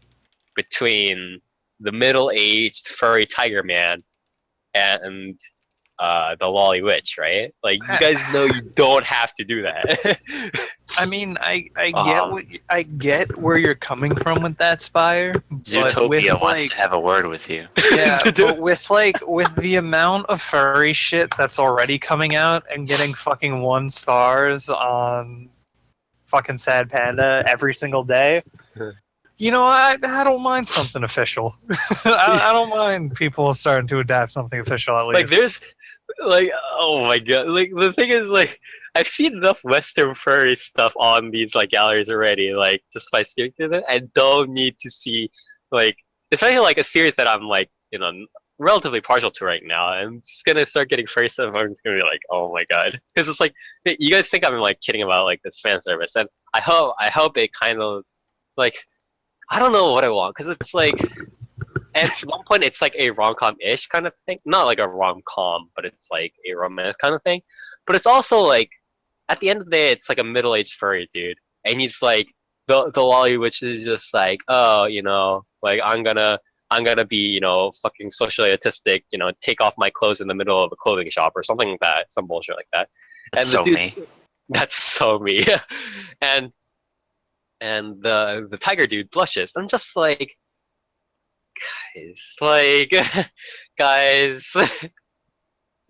between the middle-aged furry tiger man and the lolly witch, right? Like you guys know you don't have to do that. I mean, I get where you're coming from with that, Spire. But Zootopia with, wants like, to have a word with you. yeah, but with the amount of furry shit that's already coming out and getting fucking 1 stars on fucking Sad Panda every single day, you know, I don't mind something official. I don't mind people starting to adapt something official at least. Like there's like oh my god, like the thing is like I've seen enough Western furry stuff on these like galleries already, like just by skimming through them. I don't need to see like especially like a series that I'm like, you know, relatively partial to right now. I'm just gonna start getting furry stuff. I'm just gonna be like, oh my god, because it's like you guys think I'm like kidding about like this fan service, and I hope it kind of like I don't know what I want because it's like at one point it's like a rom-com-ish kind of thing, not like a rom-com, but it's like a romance kind of thing. But it's also like at the end of the day, it's like a middle-aged furry dude, and he's like the lolly, which is just like, oh, you know, like I'm gonna be, you know, fucking socially autistic, you know, take off my clothes in the middle of a clothing shop or something like that, some bullshit like that. That's And the so dude's me. that's so me, and the tiger dude blushes. I'm just like, guys, like, guys,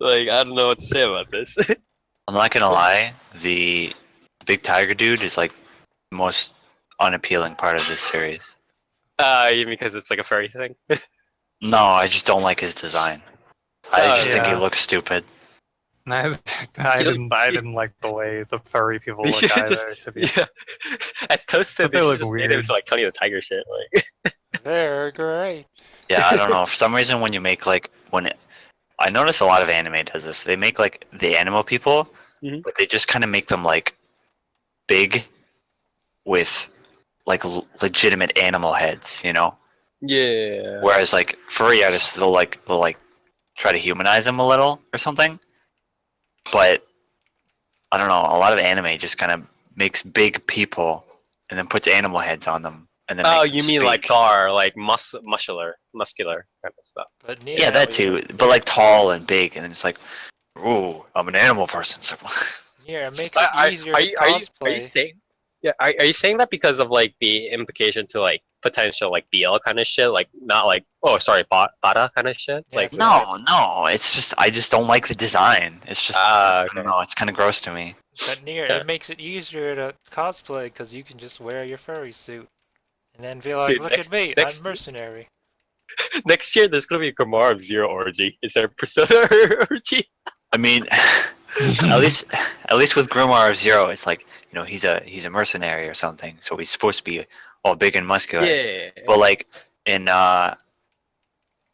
like I don't know what to say about this. I'm not gonna lie, the big tiger dude is like the most unappealing part of this series. You mean because it's like a furry thing? No, I just don't like his design. I just think he yeah. looks stupid. I didn't like the way the furry people You look should either. To be yeah. As toasted, But they they should look just made weird. him to like Tony the Tiger shit. Like, They're great. Yeah, I don't know. For some reason, when you make like I notice a lot of anime does this. They make like the animal people, Mhm. but they just kind of make them like big with like legitimate animal heads, you know. yeah. Whereas like furry artists, they'll try to humanize them a little or something. But I don't know. A lot of anime just kind of makes big people and then puts animal heads on them and then Oh, makes them you mean like speak. Thor, like muscular kind of stuff. But Yeah, that too. But like tall and big, and then it's like, ooh, I'm an animal person. So yeah, it makes it easier to Are you cosplay. saying? Yeah, are you saying that because of like the implication to like potential like BL kind of shit, like not like oh sorry bada kind of shit, Yeah, like it's like- no, it's just I just don't like the design. It's just I okay. don't know. It's kind of gross to me. But near Yeah. it makes it easier to cosplay because you can just wear your furry suit and then be like, Dude, "Look at me, next- I'm mercenary." next year there's gonna be a Grimoire of Zero orgy. Is there a Persona orgy? I mean, at least with Grimoire of Zero, it's like you know he's a mercenary or something, so he's supposed to be all big and muscular. Yeah. But like in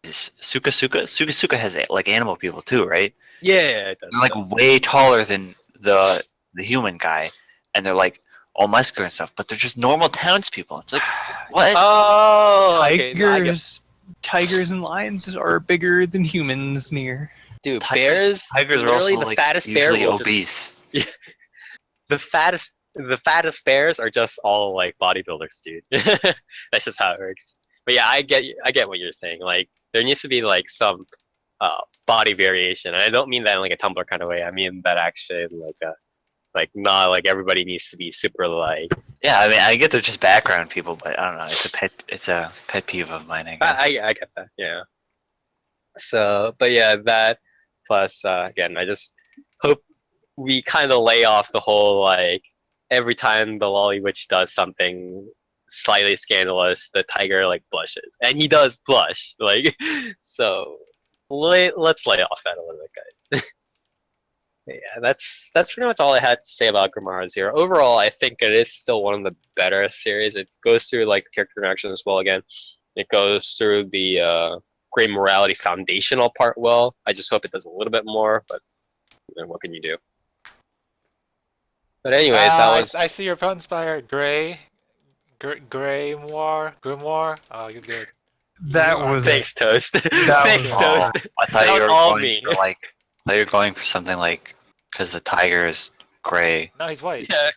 Suka has like animal people too, right? Yeah, it does. They're like way taller than the human guy, and they're like all muscular and stuff, but they're just normal townspeople. It's like what? Oh, okay, no, I get- tigers and lions are bigger than humans near. dude, Tigers are literally also the like fattest bear usually will just obese. the fattest bears are just all like bodybuilders, dude. That's just how it works. But yeah, I get what you're saying. Like there needs to be like some body variation. And I don't mean that in like a Tumblr kind of way. I mean that actually like not like everybody needs to be super like Yeah, I mean I get they're just background people, but I don't know. It's a pet peeve of mine. I guess. I get that, yeah. So but yeah, that plus again I just hope we kind of lay off the whole like every time the Lolly Witch does something slightly scandalous, the tiger like blushes, and he does blush. Like so, let's lay off that a little bit, guys. Yeah, that's pretty much all I had to say about Grimoire Zero. Overall, I think it is still one of the better series. It goes through like the character interaction as well. Again, it goes through the great morality foundational part well. I just hope it does a little bit more, but what can you do? But anyways, that was I see your pun spire. Grimoire. Oh, you're good. That You are was thanks, Toast. That Thanks, was- Oh, Toast. I thought That you was were all going me. for like. I thought you were going for something like because the tiger is gray. No, he's white. Yeah.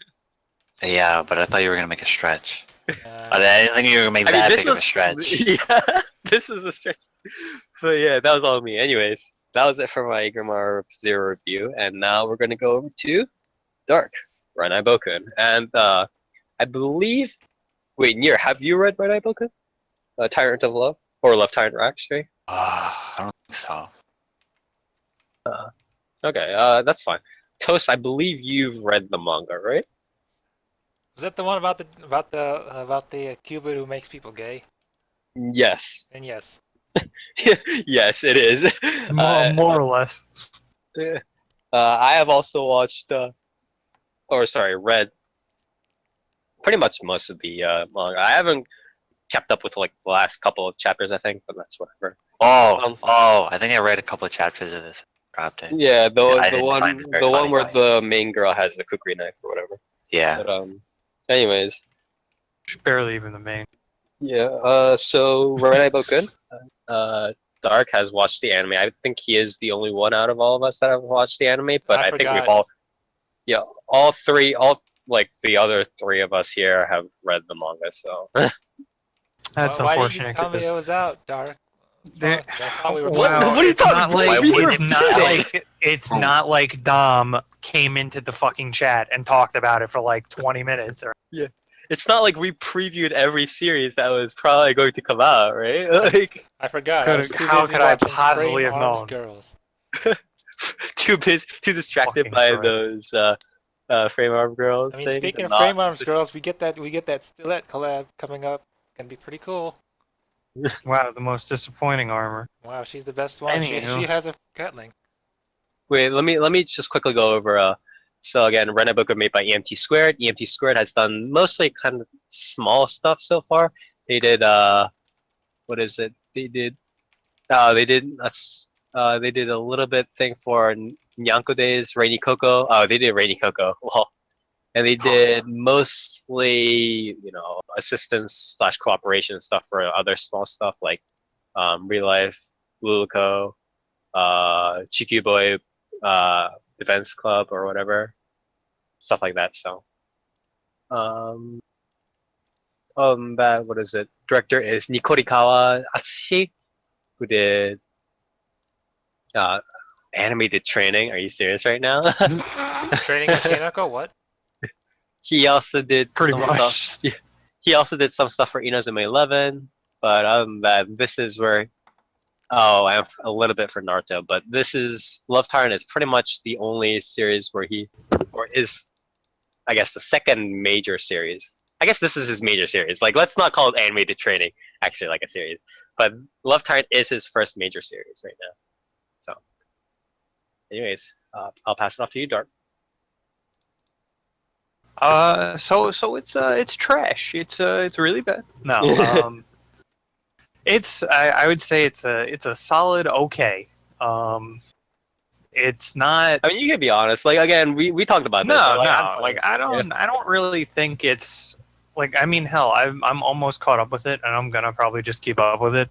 Yeah, but I thought you were gonna make a stretch. Uh, I didn't think you were gonna make I mean, that this big of was a stretch. Yeah, this is a stretch. But yeah, that was all me. Anyways, that was it for my Grimoire Zero review, and now we're gonna go over to Dark, Renai Bokun, and I believe. Wait, Nier, have you read Renai Bokun? Tyrant of Love or Love Tyrant Rackstray? I don't think so. Okay, that's fine. Toast, I believe you've read the manga, right? was that the one about the Cupid who makes people gay? Yes. And yes. Yes, it is. more or less. I have also watched, read pretty much most of the manga. I haven't kept up with like the last couple of chapters, I think, but that's whatever. I think I read a couple of chapters of this. Dropped it. Yeah, I the didn't one find it very the one funny. where the main girl has the kukri knife or whatever. Yeah. But anyways, Barely even the main. yeah. So Renai Bokun, Dark has watched the anime. I think he is the only one out of all of us that have watched the anime. But I think we've forgot. all, yeah, all like the other three of us here have read the manga. So That's Why didn't you unfortunate. tell me 'cause it was out, Dark? there- I thought we were What? What are you it's talking not about? like We were it's not repeating. like it's not like Dom came into the fucking chat and talked about it for like 20 minutes. Or It's not like we previewed every series that was probably going to come out, right? Like I forgot. I was too how busy could I watching possibly Frame have Arms known? Girls. too distracted Fucking by correct. those frame arm girls. I mean, things speaking and of not Frame Arms just- Girls, we get that Stilet collab coming up. Gonna be pretty cool. wow, the most disappointing armor. Wow, she's the best one. She Anywho. has a Gatling. Wait, let me just quickly go over. So again, Renai Book made by EMT Squared. EMT Squared has done mostly kind of small stuff so far. They did what is it? They did a little bit thing for Nyanko Days, Rainy Coco. Oh, they did Rainy Coco. Well, and they did mostly assistance slash cooperation stuff for other small stuff like Real Life, Luluco, Chikyu Boy, Defense Club or whatever, stuff like that. So, that what is it? Director is Nikorikawa Atsushi, who did animated training. Are you serious right now? Training with Hinako, what? He also did Pretty some much. stuff. He also did some stuff for Inazuma 11, but other than that, this is where. Oh, and a little bit for Naruto, but this is Love Tyrant is pretty much the only series where I guess, the second major series. I guess this is his major series. Like, let's not call it animated training, actually, like a series. But Love Tyrant is his first major series right now. So, anyways, I'll pass it off to you, Dark. So it's trash. It's really bad. No, I would say it's a solid okay. It's not. I mean, you can be honest. Like, again, we talked about this. No, so, like, I'm no. fine. Like I don't really think it's like. I mean, hell, I'm almost caught up with it, and I'm gonna probably just keep up with it.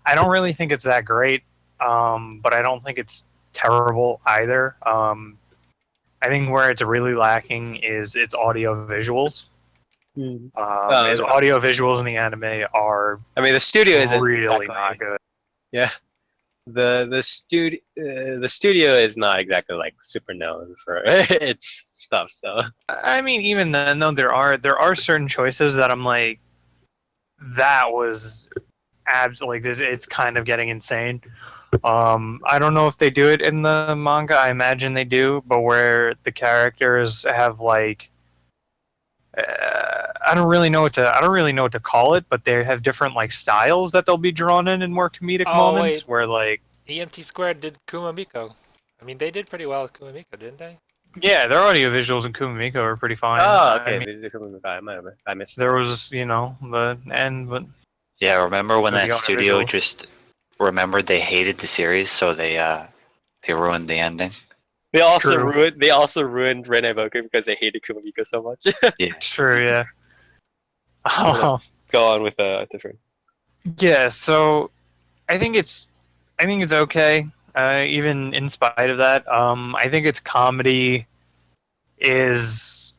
I don't really think it's that great, but I don't think it's terrible either. I think where it's really lacking is its audio visuals. Its audio visuals in the anime are I mean, the studio isn't really exactly, not good. Yeah, the studio is not exactly like super known for its stuff. So I mean, even then, though, there are certain choices that I'm like, that was like this. It's kind of getting insane. I don't know if they do it in the manga. I imagine they do, but where the characters have like, I don't really know what to call it, but they have different like styles that they'll be drawn in more comedic Oh moments. wait, Where like, EMT Squared did Kumamiko. I mean, they did pretty well with Kumamiko, didn't they? yeah, their audio visuals in Kumiko are pretty fine. Oh, I okay. mean, I missed there that. was the end, but Yeah, remember when With that the audio studio visuals. just remembered they hated the series, so they ruined the ending. They also True. ruined Ren Evoker because they hated Kumamiko so much. Yeah. sure, yeah. Yeah. Go on with a different. Yeah, so I think it's okay. Even in spite of that, I think its comedy is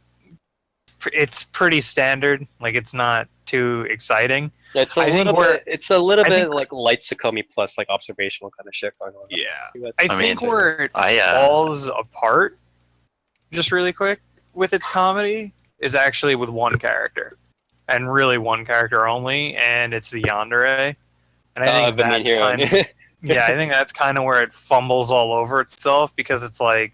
it's pretty standard. Like it's not too exciting. Yeah, it's a I think little we're- bit. It's a little I bit think- like light Sukomi plus like observational kind of shit going on. Yeah, That's- I I mean, think where it I falls apart, just really quick, with its comedy is actually with one character, and really one character only, and it's the Yandere. And I think the main that's hero. kind of yeah, I think that's kind of where it fumbles all over itself because it's like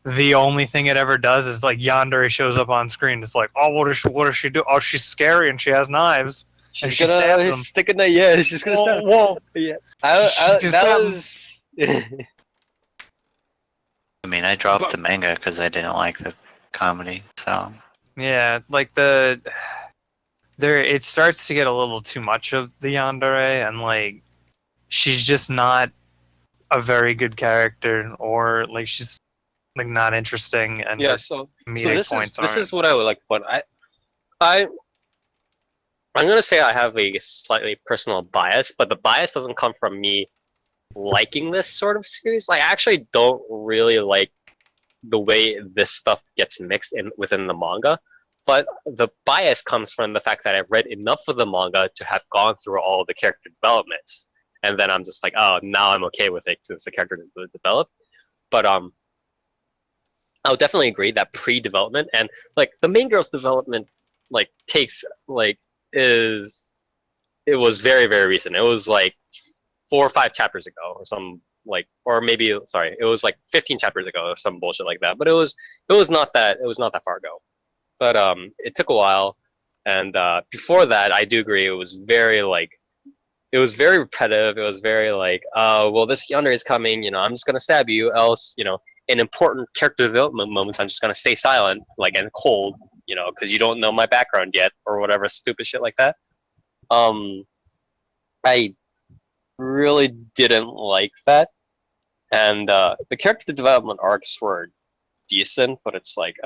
the only thing it ever does is like Yandere shows up on screen. It's like, oh, what does she do? Oh, she's scary and she has knives. She's she gonna stabs him. stick a knife. Yeah, she's gonna stab. Whoa, Yeah, She just that stabbed him. was. I mean, I dropped But- the manga because I didn't like the comedy. So yeah, like it starts to get a little too much of the Yandere, and like she's just not a very good character, or like she's like not interesting, and Yeah, her so comedic this points is aren't. what I would like to point. I'm gonna say I have a slightly personal bias, but the bias doesn't come from me liking this sort of series. Like, I actually don't really like the way this stuff gets mixed in within the manga, but the bias comes from the fact that I've read enough of the manga to have gone through all the character developments, and then I'm just like, oh, now I'm okay with it since the character is developed. But I would definitely agree that pre-development and like the main girl's development like takes like is it was very very recent. It was like 4 or 5 chapters ago or some like or maybe sorry it was like 15 chapters ago or some bullshit like that. But it was not that far ago. But it took a while, and before that I do agree it was very like it was very repetitive. It was very like, well, this yonder is coming. You know, I'm just gonna stab you. Else, you know, in important character development moments, I'm just gonna stay silent, like and cold. You know, because you don't know my background yet, or whatever stupid shit like that. I really didn't like that, and the character development arcs were decent, but it's like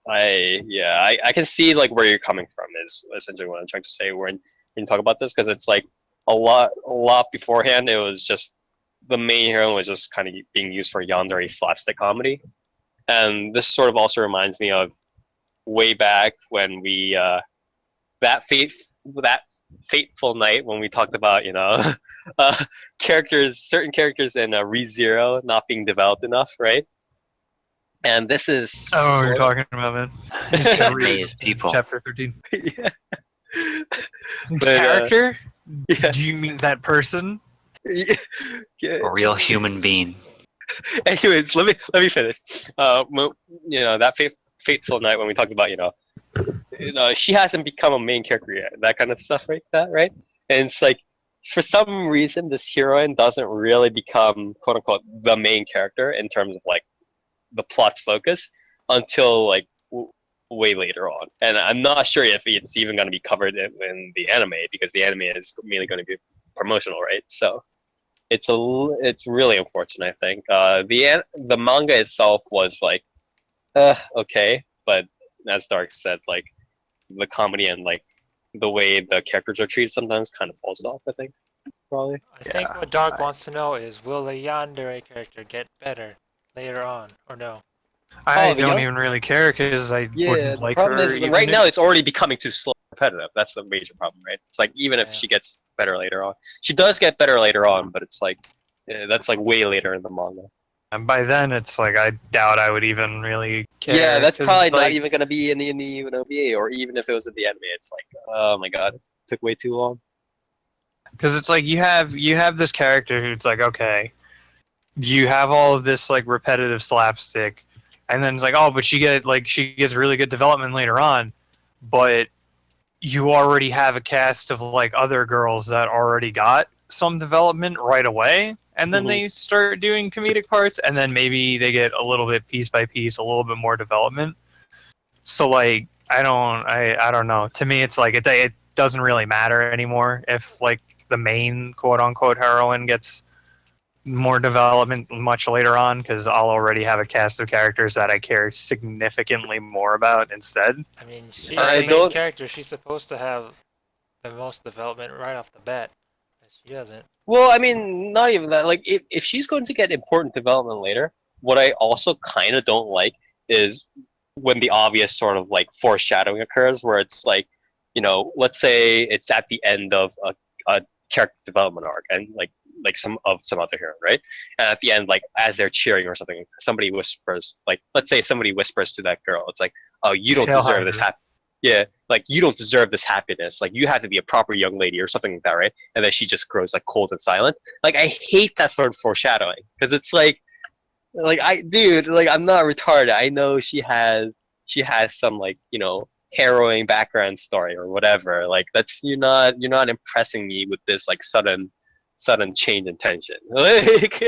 I can see like where you're coming from is essentially what I'm trying to say when you talk about this because it's like a lot beforehand it was just the main hero was just kind of being used for yandere slapstick comedy, and this sort of also reminds me of way back when we that fateful night when we talked about certain characters in ReZero not being developed enough, right? And this is Oh, you're talking about man. You just gotta read Amaze people. Chapter 13. yeah. But, Character? yeah. Do you mean that person? Yeah. a real human being. Anyways, let me finish. That fateful night when we talked about she hasn't become a main character yet, that kind of stuff like that, right? And it's like for some reason this heroine doesn't really become quote unquote the main character in terms of like the plot's focus until like way later on, and I'm not sure if it's even going to be covered in the anime because the anime is mainly going to be promotional, right? So it's really unfortunate. I think the manga itself was like okay, but as Dark said, like the comedy and like the way the characters are treated sometimes kind of falls off. I think probably. I think what Dark wants to know is, will the yandere character get better later on, or no? I the don't young- even really care because I Yeah, wouldn't the like problem her. is even right if- now it's already becoming too slow and repetitive. That's the major problem, right? It's like even if Yeah. she gets better later on, she does get better later on, but it's like that's like way later in the manga. And by then, it's like I doubt I would even really care. Yeah, that's 'cause, probably not like, even gonna be in the OVA, or even if it was in the anime, it's like, oh my god, it took way too long. Because it's like you have this character who's like, okay, you have all of this like repetitive slapstick, and then it's like, oh, but she gets really good development later on, but you already have a cast of like other girls that already got some development right away, and then they start doing comedic parts, and then maybe they get a little bit piece by piece, a little bit more development. So like I don't know. To me, it's like it doesn't really matter anymore if like the main quote unquote heroine gets more development much later on, because I'll already have a cast of characters that I care significantly more about instead. I mean, she's I the main don't. character. She's supposed to have the most development right off the bat, but she doesn't. Well, I mean, not even that. Like, if she's going to get important development later, what I also kind of don't like is when the obvious sort of like foreshadowing occurs, where it's like, let's say it's at the end of a character development arc, and like some other hero, right? And at the end, like as they're cheering or something, somebody whispers, like, let's say somebody whispers to that girl, it's like, oh, you don't Hail deserve this Hydra. yeah, like you don't deserve this happiness. Like you have to be a proper young lady or something like that, right? And then she just grows like cold and silent. Like I hate that sort of foreshadowing because it's like dude, like I'm not retarded. I know she has some like harrowing background story or whatever. Like that's you're not impressing me with this like sudden change in tension. Like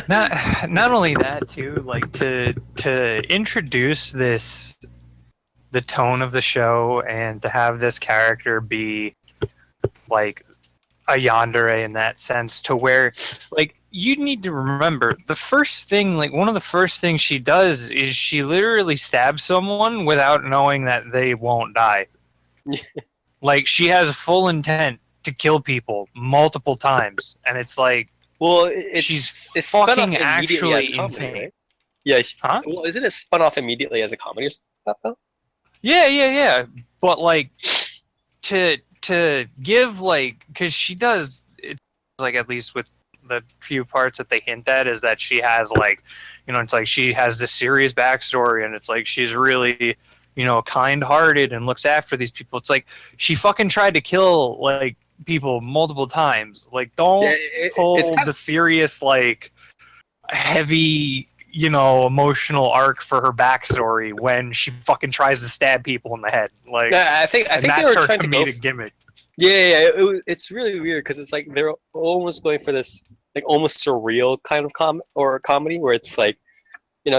Not only that too, like to introduce the tone of the show and to have this character be like a yandere in that sense, to where like you need to remember the first thing, like one of the first things she does is she literally stabs someone without knowing that they won't die. Like she has full intent to kill people multiple times, and it's like well, she's it's spun off fucking immediately as actually comedy, insane. right? Yeah. Huh? Well, isn't it spun off immediately as a comedy or stuff though? Yeah. But like to give like, because she does, it's like at least with the few parts that they hint at is that she has like, it's like she has this serious backstory, and it's like she's really kind-hearted and looks after these people. It's like she fucking tried to kill like people multiple times. Like Yeah, don't it's pull kind the of. serious like heavy emotional arc for her backstory when she fucking tries to stab people in the head, like, Yeah, I and think they that's were her trying to go. comedic gimmick. It's really weird because it's like they're almost going for this like almost surreal kind of comedy where it's like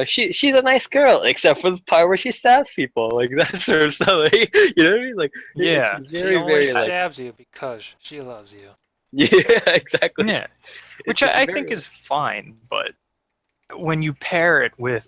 she's a nice girl except for the part where she stabs people, like that sort of stuff. Like, you know what I mean? Like it's Yeah. She very only very like stabs you because she loves you. yeah, exactly. Yeah, which It's I very think is fine, but when you pair it with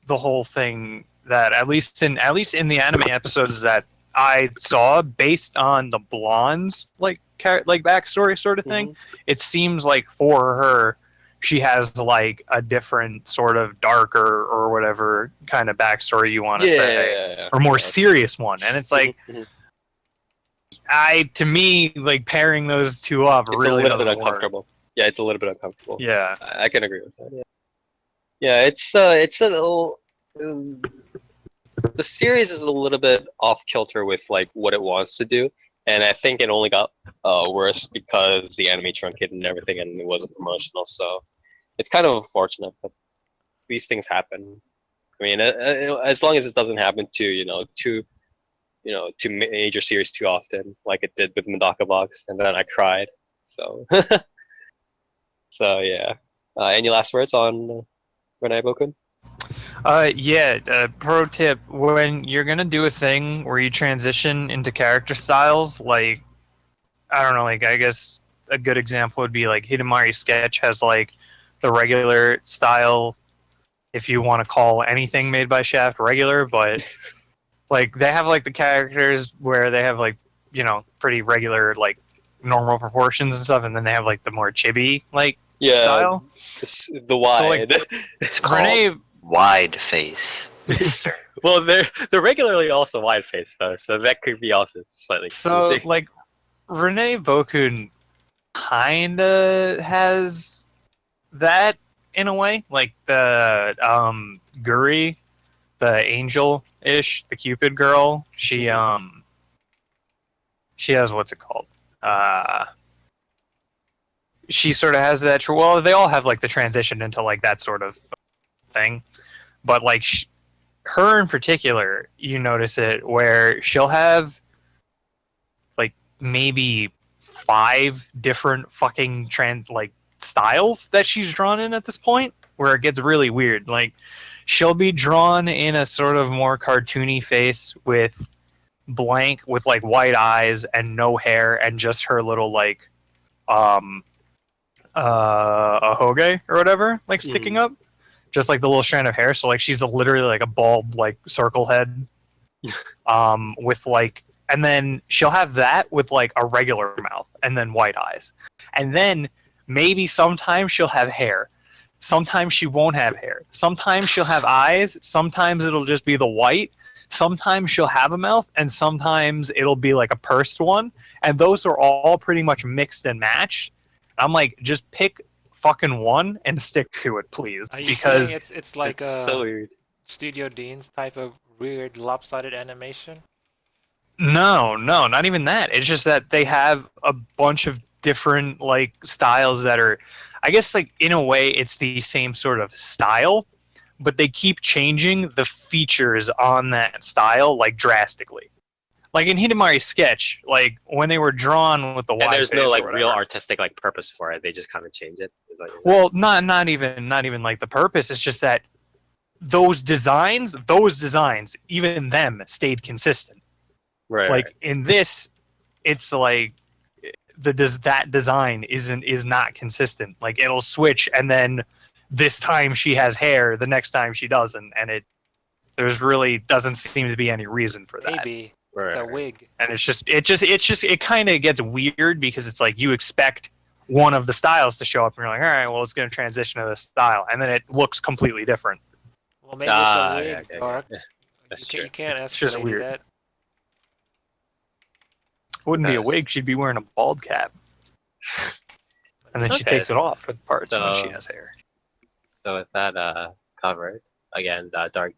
the whole thing that at least in the anime episodes that I saw, based on the blonde's like like backstory sort of thing, Mhm. it seems like for her she has like a different sort of darker or whatever kind of backstory you want to say, Yeah. or more Yeah. serious one, and it's like Mhm. to me like pairing those two up It's a really little bit doesn't work. uncomfortable. Yeah, it's a little bit uncomfortable. Yeah. I can agree with that. Yeah, yeah. It's a little. The series is a little bit off kilter with like what it wants to do, and I think it only got worse because the anime truncated and everything, and it wasn't promotional. So it's kind of unfortunate, but these things happen. I mean, as long as it doesn't happen to to major series too often, like it did with Medaka Box, and then I cried. So so yeah. Any last words on Renai Bokun? Yeah, pro tip, when you're gonna do a thing where you transition into character styles, like, I don't know, like, I guess a good example would be like Hidamari Sketch has like the regular style, if you want to call anything made by Shaft regular, but like they have like the characters where they have like, pretty regular, like normal proportions and stuff, and then they have like the more chibi like Yeah, style. the So like wide. It's called Renee, wide face, Mister. Well, they're regularly also wide faced though, so that could be also slightly so confusing. like Renee Bokun kinda has that in a way, like the Guri, the angel-ish, the Cupid girl. She has what's it called? she sort of has that. Well, they all have like the transition into like that sort of thing, but like her in particular, you notice it where she'll have like maybe 5 different fucking styles that she's drawn in at this point, where it gets really weird. Like she'll be drawn in a sort of more cartoony face with blank with like white eyes and no hair and just her little like um a hoge or whatever like sticking up, just like the little strand of hair. So like she's literally like a bald like circle head with like, and then she'll have that with like a regular mouth and then white eyes, and then maybe sometimes she'll have hair, sometimes she won't have hair, sometimes she'll have eyes, sometimes it'll just be the white, sometimes she'll have a mouth, and sometimes it'll be like a pursed one, and those are all pretty much mixed and matched. I'm like, just pick fucking one and stick to it, please. Are you Because saying it's like It's so weird. Studio Dean's type of weird lopsided animation? no, not even that. It's just that they have a bunch of different like styles that are, I guess, like in a way, it's the same sort of style, but they keep changing the features on that style like drastically. Like in Hidamari's sketch, like when they were drawn with the And wide there's face no or like whatever, real artistic like purpose for it. They just kind of change it. Is that well, not even like the purpose. It's just that those designs, even them stayed consistent. right? Like Right. in this, it's like that design is not consistent. Like it'll switch, and then this time she has hair, the next time she doesn't, and there's really doesn't seem to be any reason for that. Maybe Right, it's a right. wig. And it kind of gets weird because it's like you expect one of the styles to show up, and you're like, all right, well, it's going to transition to this style, and then it looks completely different. Well, maybe it's a Yeah, wig, okay, Dark. yeah. That's You true. can't It's just escalate weird. that. It wouldn't be a Yes. wig; she'd be wearing a bald cap, and then she Okay, takes it off for the parts when she so- has hair. So with that covered, again, Dark,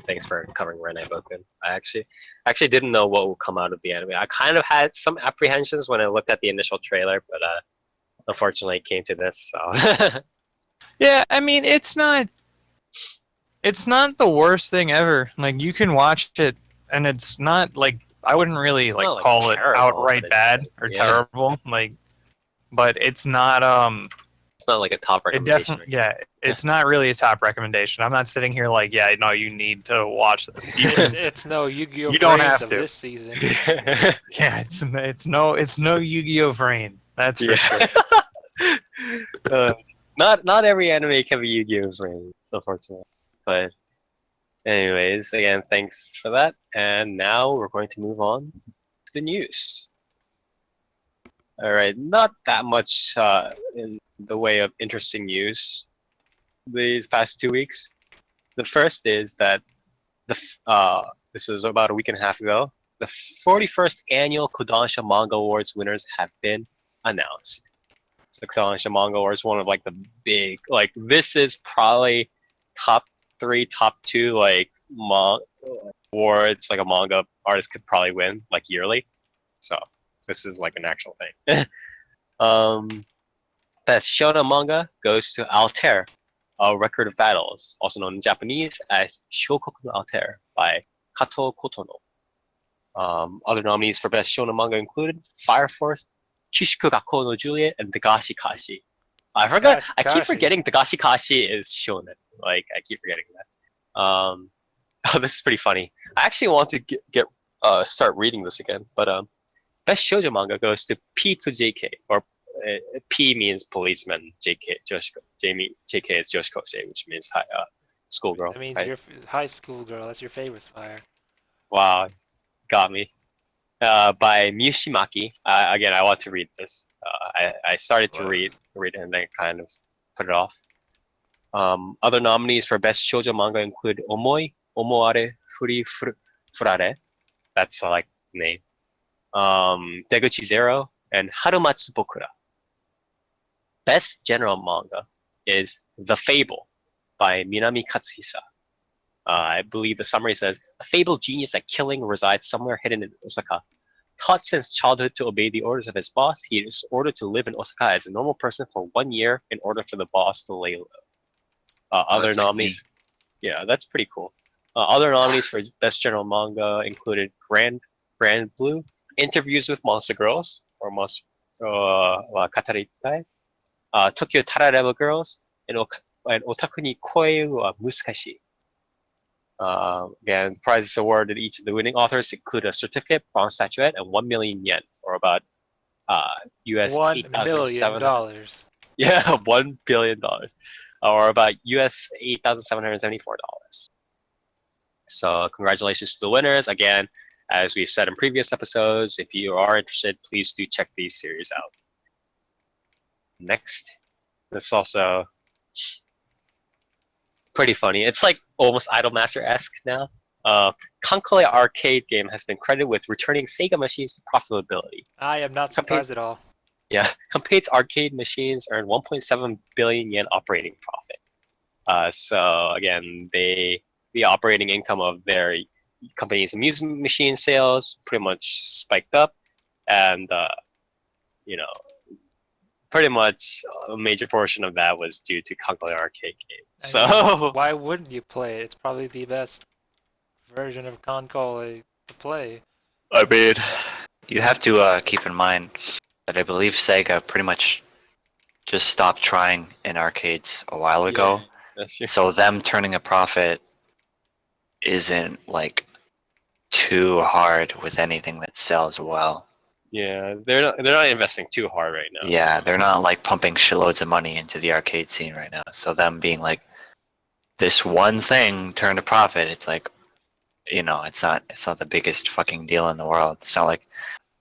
thanks for covering Renai Boken. I actually didn't know what would come out of the anime. I kind of had some apprehensions when I looked at the initial trailer, but unfortunately it came to this. So Yeah, I mean, it's not the worst thing ever. Like you can watch it, and it's not like I wouldn't really It's like not, like, call it terrible, outright but it's bad like- or yeah. terrible. Like, but it's not it's not like a top it recommendation. definitely it's not really a top recommendation. I'm not sitting here like no, you need to watch this. You can, It's no Yu-Gi-Oh! You don't Brains have of to. this season. yeah, it's no Yu-Gi-Oh! Brain. That's for sure. Not every anime can be Yu-Gi-Oh! Brains, unfortunately. But anyways, again, thanks for that. And now we're going to move on to the news. All right, not that much in the way of interesting news these past 2 weeks. The first is that this was about a week and a half ago. The 41st annual Kodansha Manga Awards winners have been announced. So Kodansha Manga Awards, one of like the big, like this is probably top 3, top 2 like awards like a manga artist could probably win like yearly. So this is like an actual thing. Best shonen manga goes to Altair, A Record of Battles, also known in Japanese as Shokoku no Altair by Kato Kotono. Other nominees for Best Shonen Manga included Fire Force, Kishiku Gakkou no Juliet, and Dagashi Kashi. I forgot. I keep Kashi. forgetting Dagashi Kashi is shonen. Like I keep forgetting that. Oh, this is pretty funny. I actually want to get start reading this again, but Best shoujo manga goes to P to JK, or P means policeman, JK JK is Joshikosei, which means schoolgirl. That means Right? you're high school girl. That's your favorite fire. Wow, got me. By Miyushimaki. Again, I want to read this. I started to Wow. read it and then kind of put it off. Other nominees for Best Shoujo Manga include Omoi, Omoare, Furare. That's like name. Deguchi Zero, and Harumatsu Bokura. Best general manga is The Fable by Minami Katsuhisa. I believe the summary says, a fabled genius at killing resides somewhere hidden in Osaka. Taught since childhood to obey the orders of his boss, he is ordered to live in Osaka as a normal person for 1 year in order for the boss to lay low. Other That's like nominees, yeah, that's pretty cool. Other nominees for Best General Manga included Grand Blue, Interviews with Monster Girls, or Kataritai, Tokyo Tarareba Girls, and Otaku ni Koi wa Musukashi. Again, prizes awarded each of the winning authors include a certificate, bronze statuette, and 1 million yen, or about US $1 million. Yeah, $1 billion, or about US $8,774. So congratulations to the winners. Again, as we've said in previous episodes, if you are interested, please do check these series out. Next, this also pretty funny. It's like almost Idolmaster-esque now. Kankole arcade game has been credited with returning Sega machines to profitability. I am not surprised at all. Yeah, Kampate's arcade machines earned 1.7 billion yen operating profit. So again, the operating income of their company's amusement machine sales pretty much spiked up, and you know, pretty much a major portion of that was due to Kankole arcade game. So I mean, why wouldn't you play it? It's probably the best version of Concole to play. I mean, you have to keep in mind that I believe Sega pretty much just stopped trying in arcades a while ago. that's true. So them turning a profit isn't like too hard with anything that sells well. Yeah, they're not investing too hard right now. Yeah, so. they're not like pumping shitloads of money into the arcade scene right now. So them being like, this one thing turned a profit, it's like, it's not the biggest fucking deal in the world. It's not like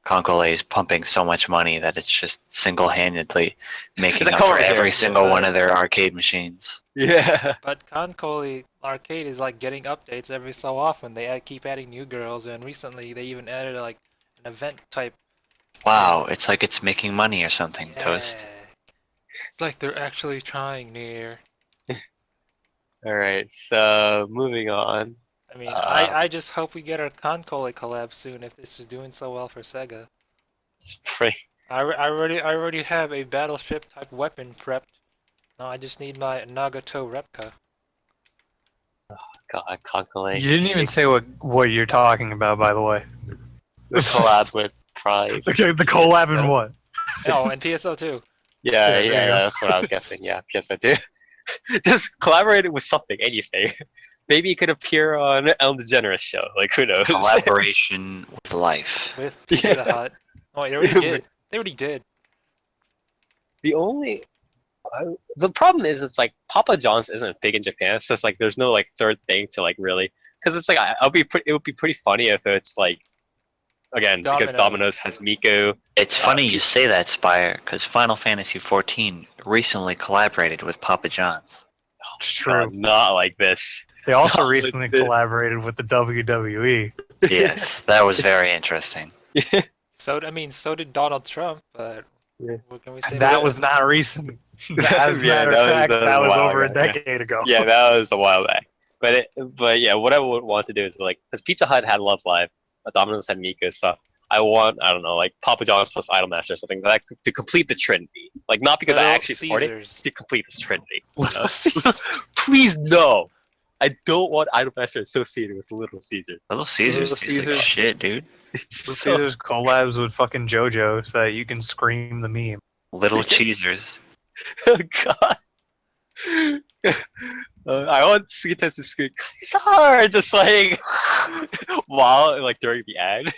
Concole is pumping so much money that it's just single-handedly making up for every single one of their arcade machines. Yeah. But Concole arcade is like getting updates every so often. They keep adding new girls, and recently they even added like an event type. Wow, it's like it's making money or something, Yeah. Toast. It's like they're actually trying near. All right. So moving on. I mean, I just hope we get our Concole collab soon if this is doing so well for Sega. It's pretty. I already have a battleship type weapon prepped. Now I just need my Nagato replica. God, Kankole. You didn't even say what you're talking about, by the way. The collab with Pride. The collab in what? Oh, and TSO too. Yeah, Yeah, there you go. that's what I was guessing. Yeah, yes, I do. Just collaborated with something, anything. Maybe he could appear on Ellen DeGeneres show. Like, who knows? Collaboration with life. With Pizza Hut. Oh, they already did. They already did. The problem is, it's like Papa John's isn't big in Japan, so it's like there's no like third thing to like really, because it's like it would be pretty funny if it's like, again, because Domino's has Miku. It's funny you say that, Spire, because Final Fantasy XIV recently collaborated with Papa John's. It's true. Not like this. They also Not recently like this. collaborated with the WWE. Yes, that was very interesting. So did Donald Trump, but Yeah. what can we say? That was not recent. As a matter of fact, that was over a decade ago. Yeah, that was a while back. But yeah, what I would want to do is like, because Pizza Hut had Love Live, Domino's had Miku, so I don't know, like Papa John's plus Idolmaster or something like to complete the Trinity. Like, not because I Little actually support it, Caesars. to complete this Trinity. Please no. I don't want Idolmaster associated with Little Caesar. Little Caesars Little tastes like Caesars. shit, dude. It's Little so Caesars collabs with fucking JoJo so that you can scream the meme. Little Cheesers. oh god. I want Suita to scream Caesar just like while like during the ad.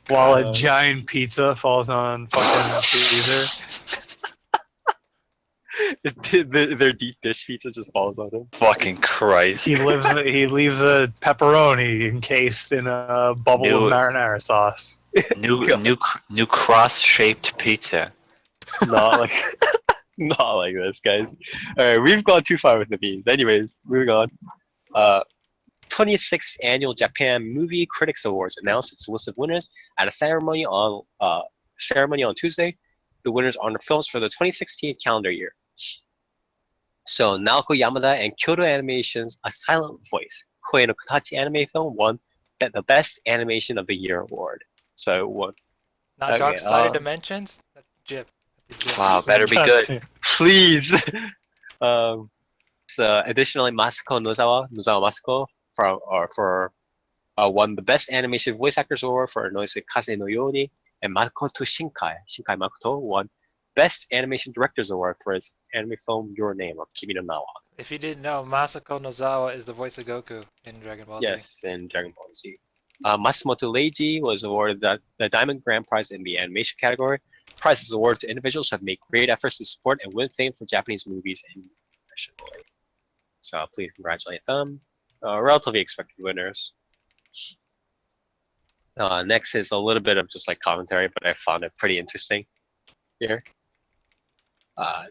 While a giant pizza falls on fucking Caesar. Their deep dish pizza just falls on him. Fucking Christ. He leaves a pepperoni encased in a bubble of marinara sauce. New cross-shaped pizza. Not like not like this, guys. Alright, we've gone too far with the memes. Anyways, moving on. 26th Annual Japan Movie Critics Awards announced its list of winners at a ceremony on Tuesday. The winners are films for the 2016 calendar year. So Naoko Yamada and Kyoto Animation's A Silent Voice, Koe no Katachi anime film, won the Best Animation of the Year award. So it won Not Okay, Dark Side of Dimensions? That's Jip. That's Jip. Wow, better be good. please. um, so additionally, Masako Nozawa Masako won the Best Animation Voice Actors Award for Noise Kaze no Yoni, and Makoto Shinkai Makoto won Best Animation Directors Award for his anime film Your Name or Kimi no Na wa. If you didn't know, Masako Nozawa is the voice of Goku in Dragon Ball Z. Yes, in Dragon Ball Z. Matsumoto Leiji was awarded the Diamond Grand Prize in the animation category. The prize is awarded to individuals who have made great efforts to support and win fame for Japanese movies internationally. So please congratulate them. Relatively expected winners. Next is a little bit of just like commentary, but I found it pretty interesting here.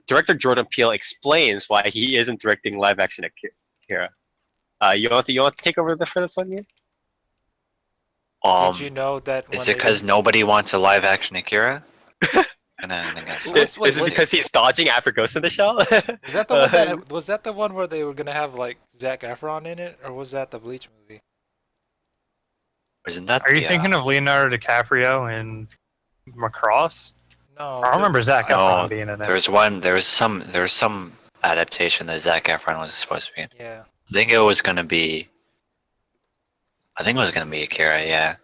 Director Jordan Peele explains why he isn't directing live action Akira. You want to take over for this one, Ian? Did you know that when Is it because nobody wants a live action Akira? I guess. Is it because he's dodging after Ghost in the Shell? Was that the one that was that the one where they were gonna have like Zac Efron in it, or was that the Bleach movie? Isn't that? Are you thinking of Leonardo DiCaprio and Macross? No. I remember Zac Efron No, being in it. there was some adaptation that Zac Efron was supposed to be in. Yeah. I think it was gonna be Akira, yeah.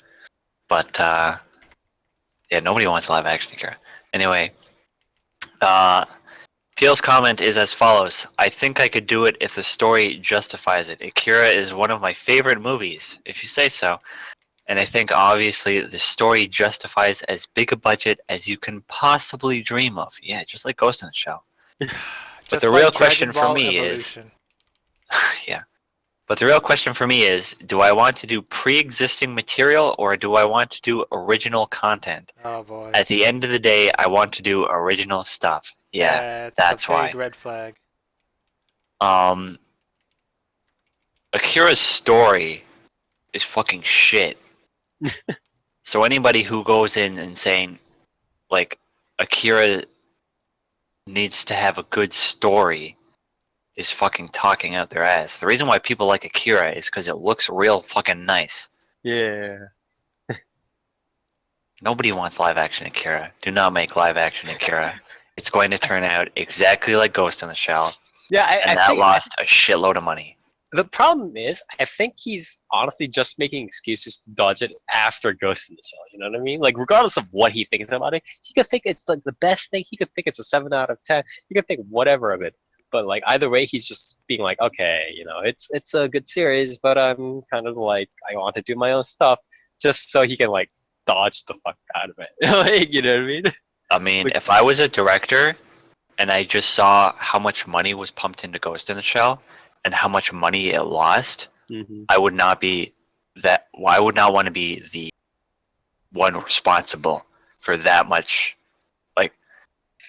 But yeah, nobody wants live action Akira. Anyway, Peele's comment is as follows: I think I could do it if the story justifies it. Akira is one of my favorite movies, if you say so. And I think obviously the story justifies as big a budget as you can possibly dream of. Yeah, just like Ghost in the Shell. But the real question for me is, yeah. But the real question for me is, do I want to do pre-existing material or do I want to do original content? Oh boy. At the end of the day, I want to do original stuff. Yeah, that's a big why. red flag. Akira's story is fucking shit. So anybody who goes in and saying, like, Akira needs to have a good story is fucking talking out their ass. The reason why people like Akira is because it looks real fucking nice. Yeah. Nobody wants live action Akira. Do not make live action Akira. It's going to turn out exactly like Ghost in the Shell. Yeah, and that lost a shitload of money. The problem is, I think he's honestly just making excuses to dodge it after Ghost in the Shell. You know what I mean? Like, regardless of what he thinks about it, he could think it's like the best thing. He could think it's a 7 out of 10. He could think whatever of it. But like either way, he's just being like, okay, you know, it's a good series, but I'm kind of like I want to do my own stuff, just so he can like dodge the fuck out of it. Like, you know what I mean? I mean, Like, if I was a director and I just saw how much money was pumped into Ghost in the Shell and how much money it lost, I would not be that. I would not want to be the one responsible for that much, like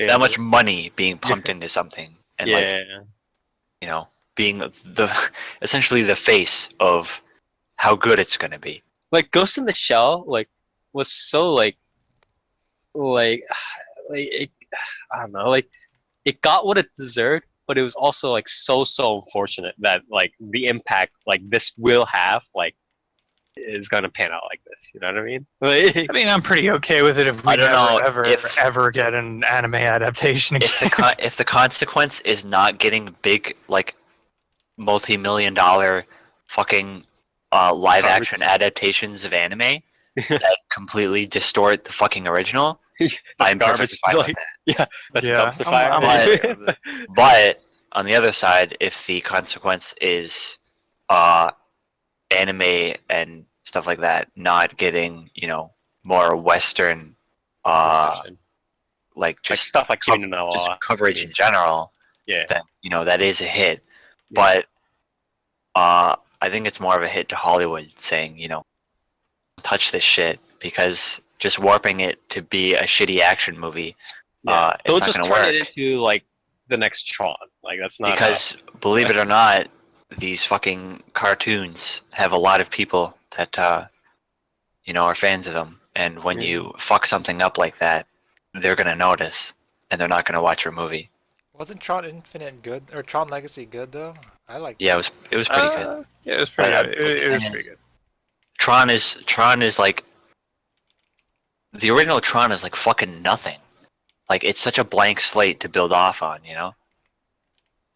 that much money being pumped into something, and like, you know, being the essentially the face of how good it's gonna be. Like Ghost in the Shell, like was so like it, I don't know, like it got what it deserved, but it was also like so unfortunate that like the impact like this will have like is gonna pan out like this. You know what I mean? Like, I mean, I'm pretty okay with it if we I don't never know ever get an anime adaptation again. If the consequence is not getting big, like multi-million-dollar fucking live action adaptations of anime that completely distort the fucking original, I'm perfectly fine with that. Yeah, that's Yeah, dumpster fire. I'm okay with it. But on the other side, if the consequence is anime and stuff like that not getting, you know, more Western, like just stuff like Kimi no Na just wa, coverage in general, yeah, then you know that is a hit. But I think it's more of a hit to Hollywood saying, you know, touch this shit, because just warping it to be a shitty action movie, it's don't not just gonna turn work. it into like the next Tron. Like that's not Because believe it or not, these fucking cartoons have a lot of people that you know, are fans of them, and when you fuck something up like that, they're gonna notice, and they're not gonna watch your movie. Wasn't Tron Infinite good, or Tron Legacy good though? I like. Yeah, it was pretty good. Yeah, it was pretty But, good. It was pretty good. Tron is like the original Tron is like fucking nothing. Like it's such a blank slate to build off on, you know.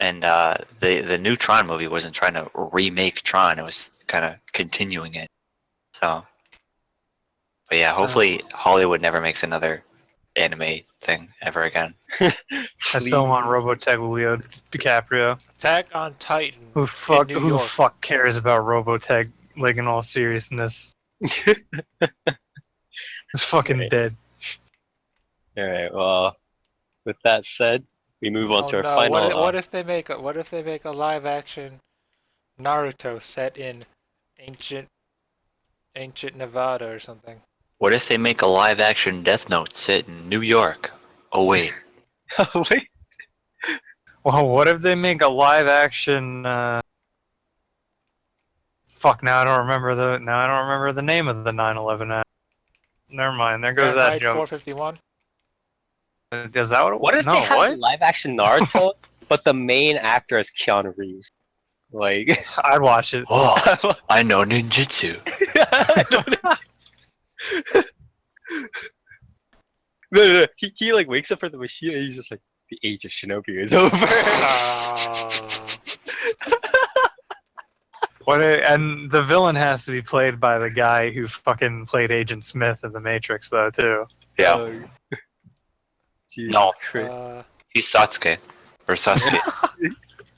And the new Tron movie wasn't trying to remake Tron; it was kind of continuing it. So, but yeah, hopefully Hollywood never makes another anime thing ever again. I still want Please. Robotech Leo DiCaprio. Attack on Titan Who in fuck? New Who the York. fuck cares about Robotech? Like in all seriousness, it's fucking Right. dead. Alright, well, with that said, we move on Oh to our no! final. What if they make a live action Naruto set in ancient Nevada or something? What if they make a live action Death Note set in New York? Oh wait, Wait. Well, what if they make a live action? Fuck! Now I don't remember the name of the 9/11 act. Never mind. There goes that Fahrenheit joke. 451. Is that what it was? What if No, they had what? live action Naruto, but the main actor is Keanu Reeves? Like, I'd watch it. oh, I know ninjutsu. No. He like wakes up from the machine and he's just like, the age of Shinobi is over. And the villain has to be played by the guy who fucking played Agent Smith in The Matrix, though, too. Yeah, Oh, Jesus No. Christ. he's Satsuke or Sasuke.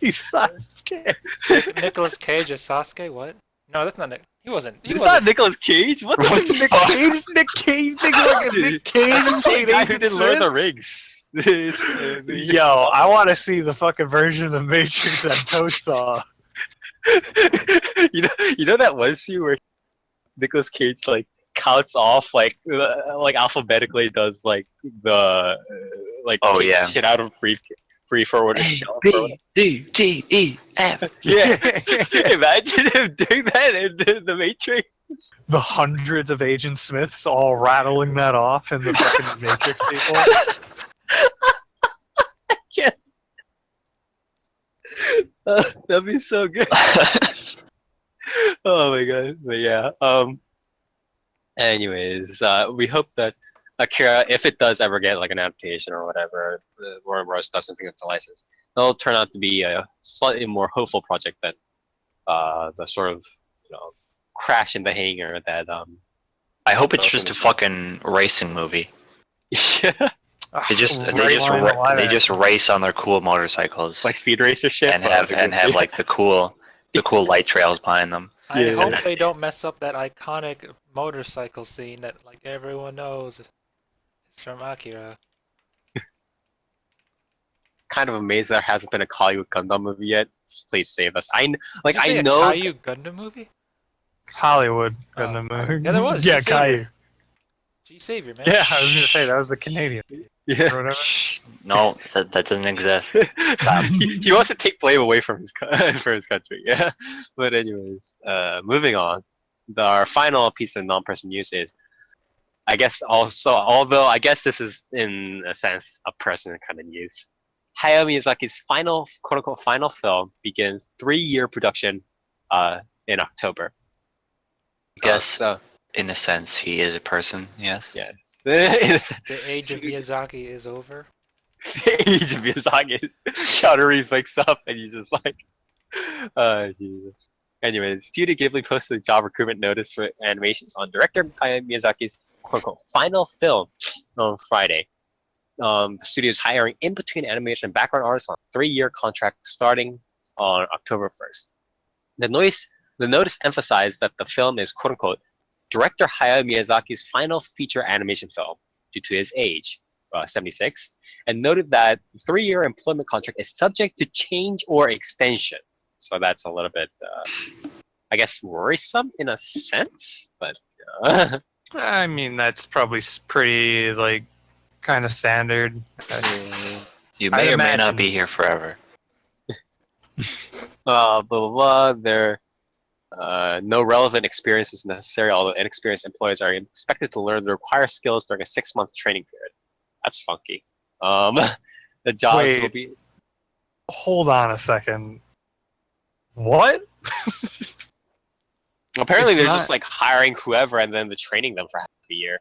He's not scared. Nicholas Cage as Sasuke. What? No, that's not Nick. He wasn't. He It's wasn't. not Nicolas Cage. What What the the Nick fuck? Cage? Nick Cage? Nick fucking Nick Cage The played guy who Agent did Lord of the Smith? Rings. Yo, I want to see the fucking version of The Matrix that Toast saw. you know that one scene where Nicolas Cage like counts off like alphabetically does like the like Oh, takes yeah. shit out of free forward or A shell. B D G E F. Yeah, imagine him doing that in the Matrix. The hundreds of Agent Smiths all rattling that off in the fucking Matrix sequel. That'd be so good. Oh my god. But yeah. Anyways, we hope that Akira, if it does ever get like an adaptation or whatever, Warner Bros. Does something with the license, it'll turn out to be a slightly more hopeful project than the sort of crash in the hangar that I hope it's just a fucking racing movie. yeah, They just race on their cool motorcycles like Speed Racer shit and have like the cool light trails behind them. I Yeah, hope that's they it. don't mess up that iconic motorcycle scene that like everyone knows. It's from Akira. kind of amazed there hasn't been a Hollywood Gundam movie yet. Please save us. Did you say I know. a Caillou Gundam movie? Hollywood. Oh. In the movie. Yeah, there was. Yeah, G Savior. Caillou. G Savior, man. Yeah, I was gonna say that was the Canadian Yeah. or whatever. Shh. No, that doesn't exist. Stop. he wants to take blame away from his for his country. Yeah. But anyways, moving on. Our final piece of non-person news is, I guess also, although I guess this is in a sense a person kind of news. Hayao Miyazaki's final, quote-unquote, final film begins 3-year production in October. I guess So, in a sense he is a person. Yes. yes. The age of Miyazaki is over. The age of Miyazaki. Keanu Reeves wakes up and he's just like, Jesus. Anyway, Studio Ghibli posted a job recruitment notice for animations on director Hayao Miyazaki's quote-unquote final film on Friday. The studio is hiring in-between animation and background artists on a 3-year contract starting on October 1st. The notice emphasized that the film is quote-unquote director Hayao Miyazaki's final feature animation film due to his age, 76, and noted that the 3-year employment contract is subject to change or extension. So that's a little bit, I guess, worrisome in a sense, but I mean, that's probably pretty like kind of standard. You I'd may or may imagine. not be here forever. blah blah blah. There, no relevant experience is necessary, although inexperienced employees are expected to learn the required skills during a 6-month training period. That's funky. The jobs will Wait. be. Hold on a second. What? Apparently, It's they're not- just like hiring whoever and then they're training them for half the year.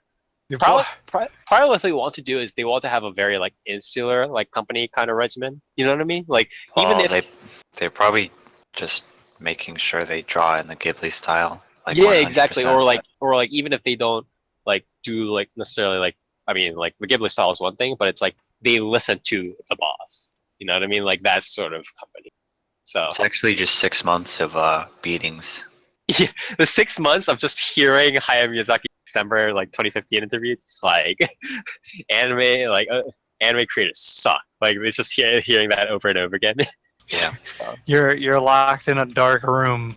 Probably what they want to do is they want to have a very like insular like company kind of regimen. You know what I mean? Like even Well, if they're probably just making sure they draw in the Ghibli style, like yeah, exactly. 100%. Or like even if they don't like do like necessarily like I mean like the Ghibli style is one thing, but it's like they listen to the boss. You know what I mean? Like that sort of company. So It's actually just 6 months of beatings. yeah, the 6 months of just hearing Hayao Miyazaki December like 2015 interviews, it's like anime like anime creators suck. Like it's just hearing that over and over again. Yeah. You're locked in a dark room,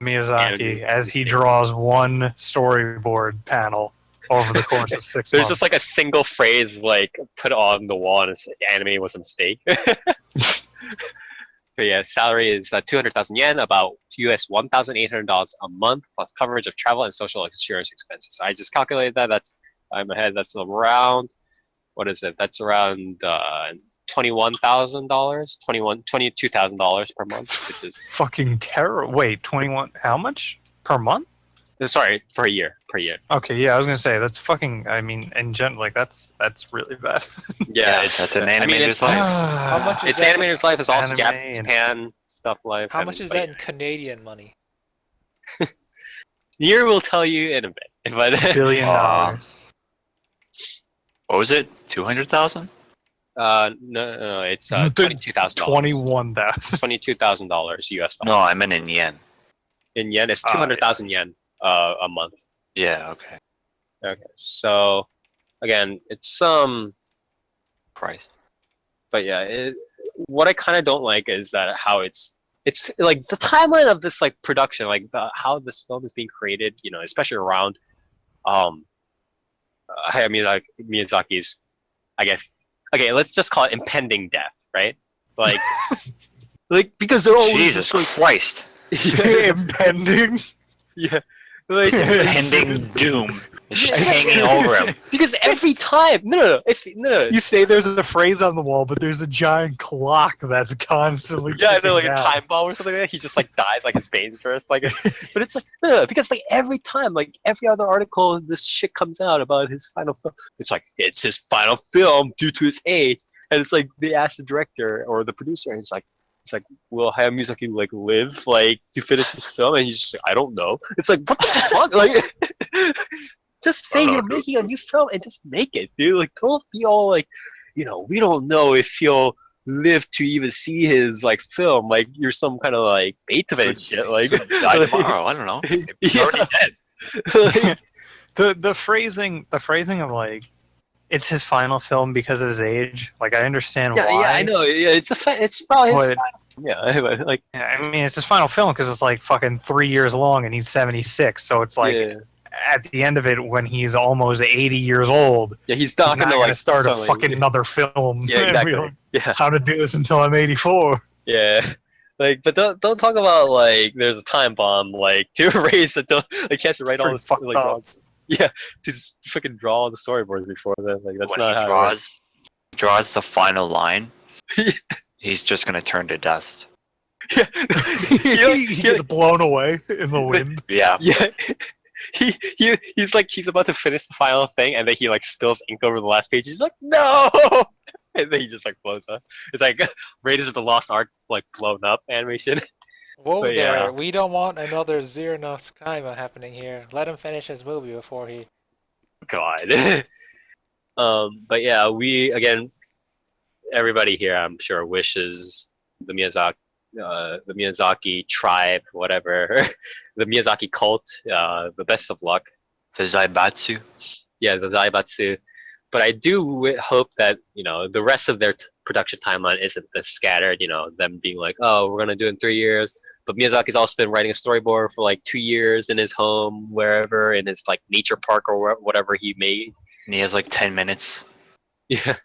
Anime. Miyazaki, as he draws one storyboard panel over the course of 6 There's months. just like a single phrase like put on the wall and it's anime was a mistake. But yeah, salary is 200,000 yen, about US $1,800 a month, plus coverage of travel and social insurance expenses. I just calculated that. I'm ahead. That's around what is it? That's around $21,000, $22,000 per month, which is Fucking terror. Wait, 21. How much per month? sorry for a year. Per year. Okay, yeah, I was gonna say that's fucking. I mean, in general, like that's really bad. Yeah, that's an I mean, animator's life. How much is it's that? animator's life. It's also Anime and- Japan stuff life. How much is but that in Canadian money? Year will tell you in a bit. But $1 billion. What was it? 200,000? no, it's The- $22,000. 21,000. $22,000 US No, dollars. I meant in yen. In yen, it's Ah, 200,000 yen a month. Yeah. Okay. Okay, so again, it's Price. but yeah, what I kind of don't like is that how it's like the timeline of this like production, like how this film is being created, you know, especially around um Hayao Miyazaki's, I guess. Okay, let's just call it impending death, right? Like, like because they're always Jesus just Christ! like, Impending. yeah, like, Impending doom. It's just hanging over him. because every time, no, You say there's a phrase on the wall, but there's a giant clock that's constantly. yeah, I know, like ticking a down. time bomb or something like that. He just like dies, like his veins burst, like. But it's like no, because like every time, like every other article, this shit comes out about his final film. It's like it's his final film due to his age, and it's like they ask the director or the producer, and it's like, will Hayao Miyazaki like live like to finish this film? And he's just like, I don't know. It's like what the fuck, like. Just say you're making a new film and just make it, dude. Like, don't be all like, you know, we don't know if he'll live to even see his like film. Like, you're some kind of like Beethoven and shit. Like, Could die tomorrow. I don't know. He's yeah, already dead. like, the phrasing of like it's his final film because of his age. Like I understand yeah, why. yeah, I know. Yeah, it's probably his But- final. Yeah, but, like, Yeah, I mean, it's his final film because it's like fucking 3 years long, and he's 76. So it's like yeah, at the end of it, when he's almost 80 years old, yeah, he's he's not not gonna gonna like start a suddenly- fucking another film. Yeah, and be exactly. like, Yeah, how to do this until I'm 84. yeah. Like, but don't talk about like there's a time bomb like to erase until like he has to write all Pretty this fucked like up. drawings. Yeah, to just fucking draw the storyboards before then. Like that's When not he how it works. draws the final line, he's just gonna turn to dust. Yeah, He gets blown away in the wind. Yeah. yeah. He's like he's about to finish the final thing, and then he like spills ink over the last page. He's like, no, and then he just like blows up. It's like Raiders of the Lost Ark like blown up animation. Whoa But there, yeah. we don't want another Zero no Tsukaima happening here. Let him finish his movie before he... God. But yeah, we again, everybody here, I'm sure, wishes the Miyazaki tribe, whatever, the Miyazaki cult, the best of luck. The Zaibatsu. Yeah, the Zaibatsu. But I do hope that you know the rest of their production timeline isn't this scattered. You know, them being like, "Oh, we're gonna do it in 3 years," but Miyazaki's also been writing a storyboard for like 2 years in his home, wherever, in his like nature park or whatever he made. And he has like 10 minutes. Yeah,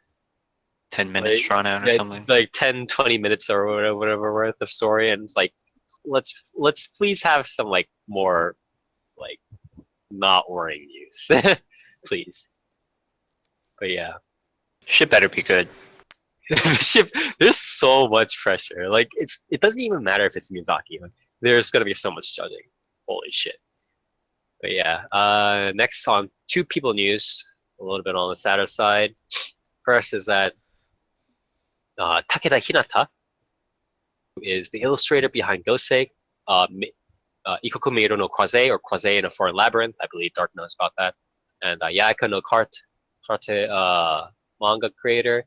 10 minutes Like, drawn out or yeah, something. like 10, 20 minutes or whatever worth of story, and it's like, let's please have some like more like not worrying news, please. But yeah. Shit better be good. Ship, there's so much pressure. Like it doesn't even matter if it's Miyazaki. Like, there's gonna be so much judging. Holy shit. But yeah, next on two people news, a little bit on the sadder side. First is that Takeda Hinata, who is the illustrator behind Gosei, Ikoku Meiro no Kwaze, or Kwaze in a Foreign Labyrinth. I believe Dark knows about that. And Yaika no Karte manga creator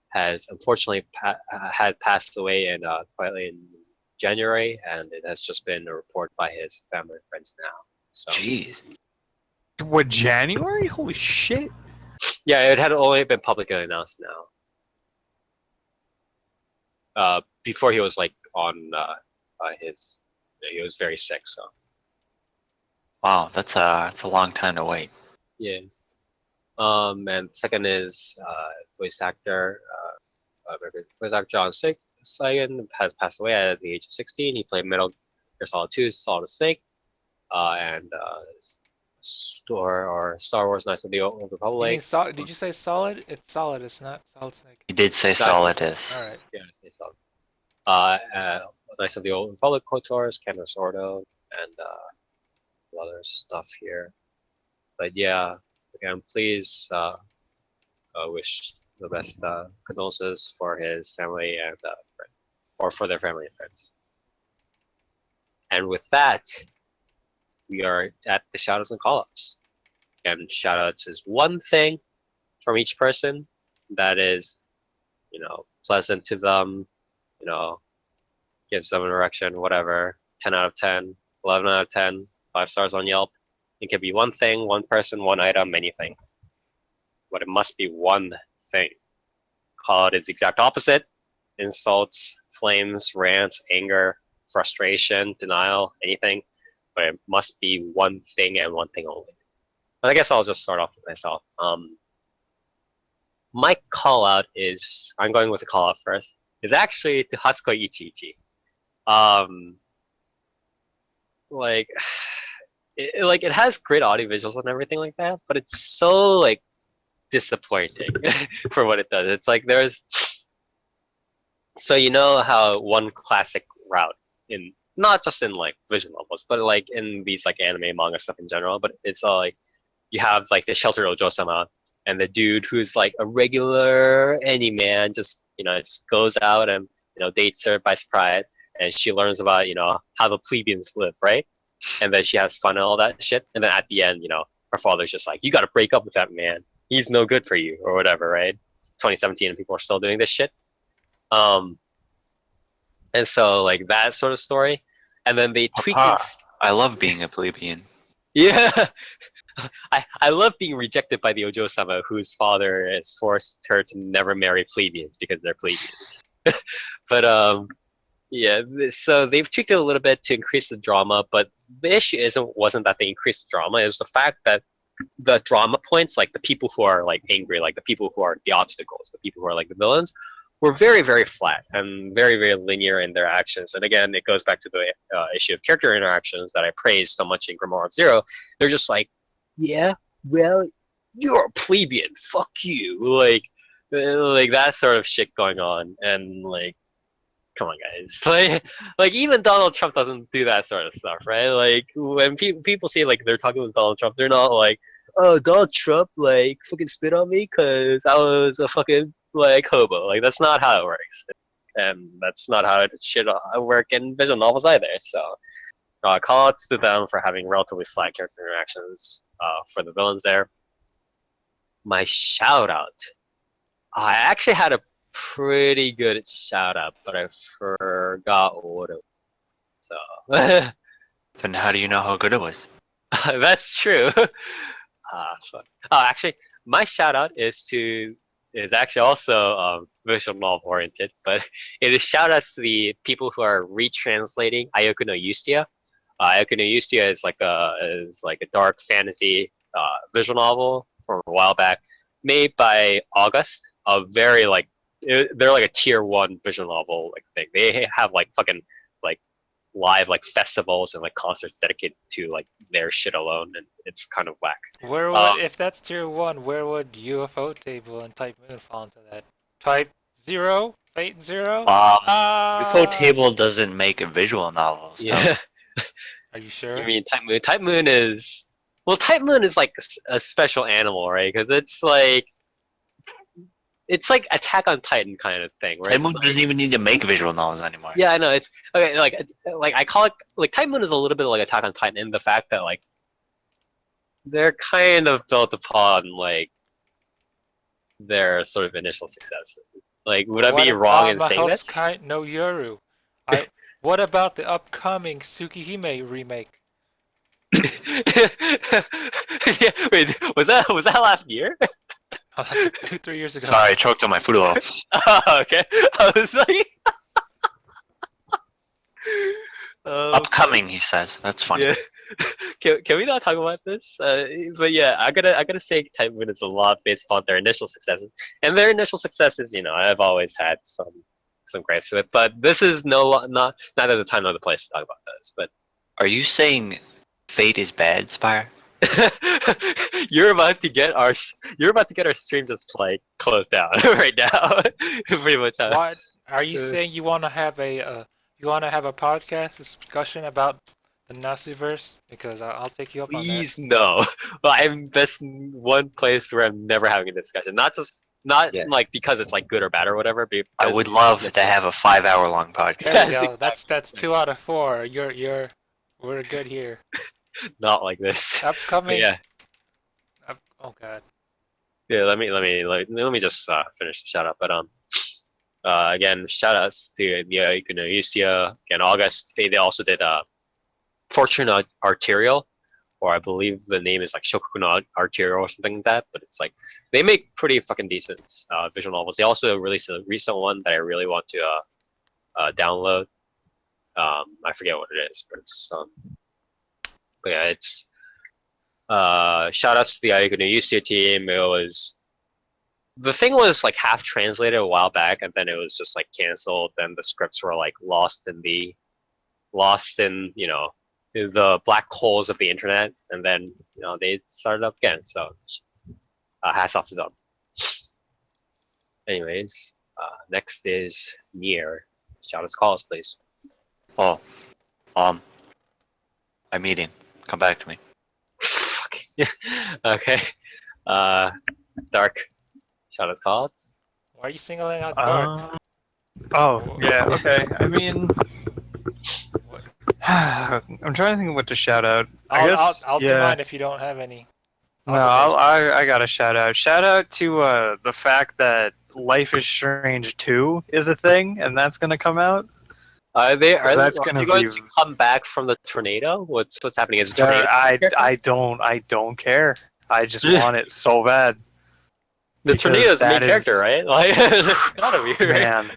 has unfortunately had passed away quietly in January, and it has just been a report by his family and friends now. So Jeez. What, January? Holy shit! yeah, it had only been publicly announced now. Before he was like on his, he was very sick. So Wow, that's a long time to wait. yeah. And second is voice actor voice actor John Sagan has passed away at the age of 16. He played Metal Gear Solid 2, Solid Snake, and Star Wars: Knights of the Old You mean Republic. solid? Did you say solid? It's solid. It's not Solid Snake. You did say Nice. Solidus. All right. Yeah, it's Solid. Knights of the Old Republic KOTORs, Canvas Ordo, and other stuff here. But yeah, again, please wish the best condolences for his family and or for their family and friends. And with that, we are at the shoutouts and callouts. And shoutouts is one thing from each person that is, pleasant to them, gives them an erection, whatever. 10 out of 10, 11 out of 10, 5 stars on Yelp. It could be one thing, one person, one item, anything. But it must be one thing. Call it its exact opposite. Insults, flames, rants, anger, frustration, denial, anything. But it must be one thing and one thing only. And I guess I'll just start off with myself. My call out is, I'm going with the call out first, is actually to Hatsuko Ichiichi. Like, it has great audio visuals and everything like that, but it's so like disappointing for what it does. It's like so you know how one classic route in, not just in like visual novels, but like in these like anime manga stuff in general, but it's all like you have like the sheltered Ojo-sama and the dude who's like a regular any man just just goes out and dates her by surprise, and she learns about how the plebeians live, right? And then she has fun and all that shit, and then at the end her father's just like, you got to break up with that man, he's no good for you or whatever, right? It's 2017 and people are still doing this shit. And so like that sort of story, and then they tweak Papa, it. I love being a plebeian. Yeah. I love being rejected by the Ojo-sama, whose father has forced her to never marry plebeians because they're plebeians. But yeah, so they've tweaked it a little bit to increase the drama, but the issue wasn't that they increased the drama. It was the fact that the drama points, like the people who are like angry, like the people who are the obstacles, the people who are like the villains, were very, very flat and very, very linear in their actions. And again, it goes back to the issue of character interactions that I praised so much in Grimoire of Zero. They're just like, yeah, well, you're a plebeian, fuck you, like that sort of shit going on, and like, come on, guys, like even Donald Trump doesn't do that sort of stuff, right? Like when people say like they're talking with Donald Trump, they're not like, oh, Donald Trump like fucking spit on me because I was a fucking like hobo. Like that's not how it works, and that's not how it should work in visual novels either. So call outs to them for having relatively flat character interactions for the villains there. My shout out, I actually had a pretty good shout out, but I forgot what it was. So Then how do you know how good it was? that's true. Fuck. Oh, actually, my shout out is actually also visual novel oriented, but it is shout outs to the people who are retranslating Ayoko no Yustia. Ayoko no Yustia is like a dark fantasy visual novel from a while back, made by August. A very like they're like a tier 1 visual novel like thing. They have like fucking like live like festivals and like concerts dedicated to like their shit alone, and it's kind of whack. Where would, if that's tier 1, where would UFO Table and Type Moon fall into that? Type 0? Fate 0? UFO Table doesn't make visual novels. Yeah. Are you sure? I mean, Type Moon is Well, Type Moon is like a special animal, right? Because it's like Attack on Titan kind of thing, right? Type Moon doesn't even need to make visual novels anymore. Yeah, I know. It's okay. Like I call it like Type Moon is a little bit like Attack on Titan in the fact that like they're kind of built upon like their sort of initial successes. Like, would I What be wrong about in saying this? Mahotsukai no Yoru? What about the upcoming Tsukihime remake? Yeah, wait, was that last year? Oh, that's like 2-3 years ago. Sorry, I choked on my food a little. Oh, okay. I was like, Upcoming, he says. That's funny. yeah. Can we not talk about this? But yeah, I gotta say, Type Moon is a lot based upon their initial successes, and their initial successes, I've always had some gripes with. But this is not neither the time nor the place to talk about this. But Are you saying Fate is bad, Spire? you're about to get our stream just like closed down right now. Pretty much. What are you saying? You want to have a podcast discussion about the Nasuverse? Because I'll take you up on that. Please no. Well, that's one place where I'm never having a discussion. Not Yes. like because it's like good or bad or whatever. I would love to have a 5-hour-long podcast. There we Yes, go. That's 2 out of 4. We're good here. not like this. But Upcoming. yeah, Oh god. yeah. Let me just finish the shout out. But again, shout outs to the Yusia. Again, August. They also did Fortune Arterial, or I believe the name is like Shokuku no Arterial or something like that. But it's like they make pretty fucking decent visual novels. They also released a recent one that I really want to download. I forget what it is, but it's but yeah, it's shout outs to the Ayuku no Yusia team. The thing was like half translated a while back, and then it was just like canceled. Then the scripts were like lost in the black holes of the internet, and then they started up again. So hats off to them. Anyways, next is Nier. Shout outs, calls, please. Oh, I'm eating. Come back to me. Fuck. Okay. Dark. Shout outs, calls. Why are you singling out Dark? Oh, yeah, okay. I mean, I'm trying to think of what to shout out. I'll do yeah. mine if you don't have any. No, I got a shout out. Shout out to the fact that Life is Strange 2 is a thing, and that's gonna come out. Are they That's going gonna to be- come back from the tornado? What's happening? Is it tornado? I don't care. I just want it so bad. The because tornado is the main that character, right? Like, gotta be right. Man,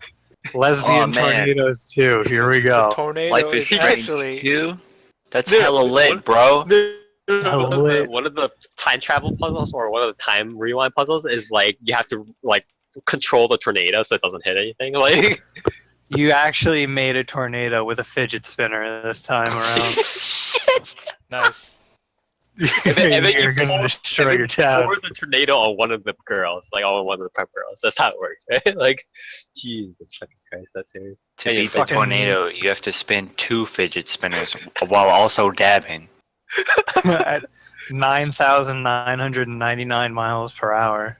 lesbian man. tornadoes too. Here we The go. tornado Life is is Strange actually 2? That's Dude, hella lit, bro. One of the time travel puzzles or one of the time rewind puzzles is like you have to like control the tornado so it doesn't hit anything. Like, You actually made a tornado with a fidget spinner this time around. nice. and then You're gonna destroy your town. pour the tornado on one of the girls, like on one of the prep girls. That's how it works, right? Like, Jesus fucking Christ, that's serious. To Anyways, beat the fucking- tornado, you have to spin 2 fidget spinners while also dabbing. At 9,999 miles per hour.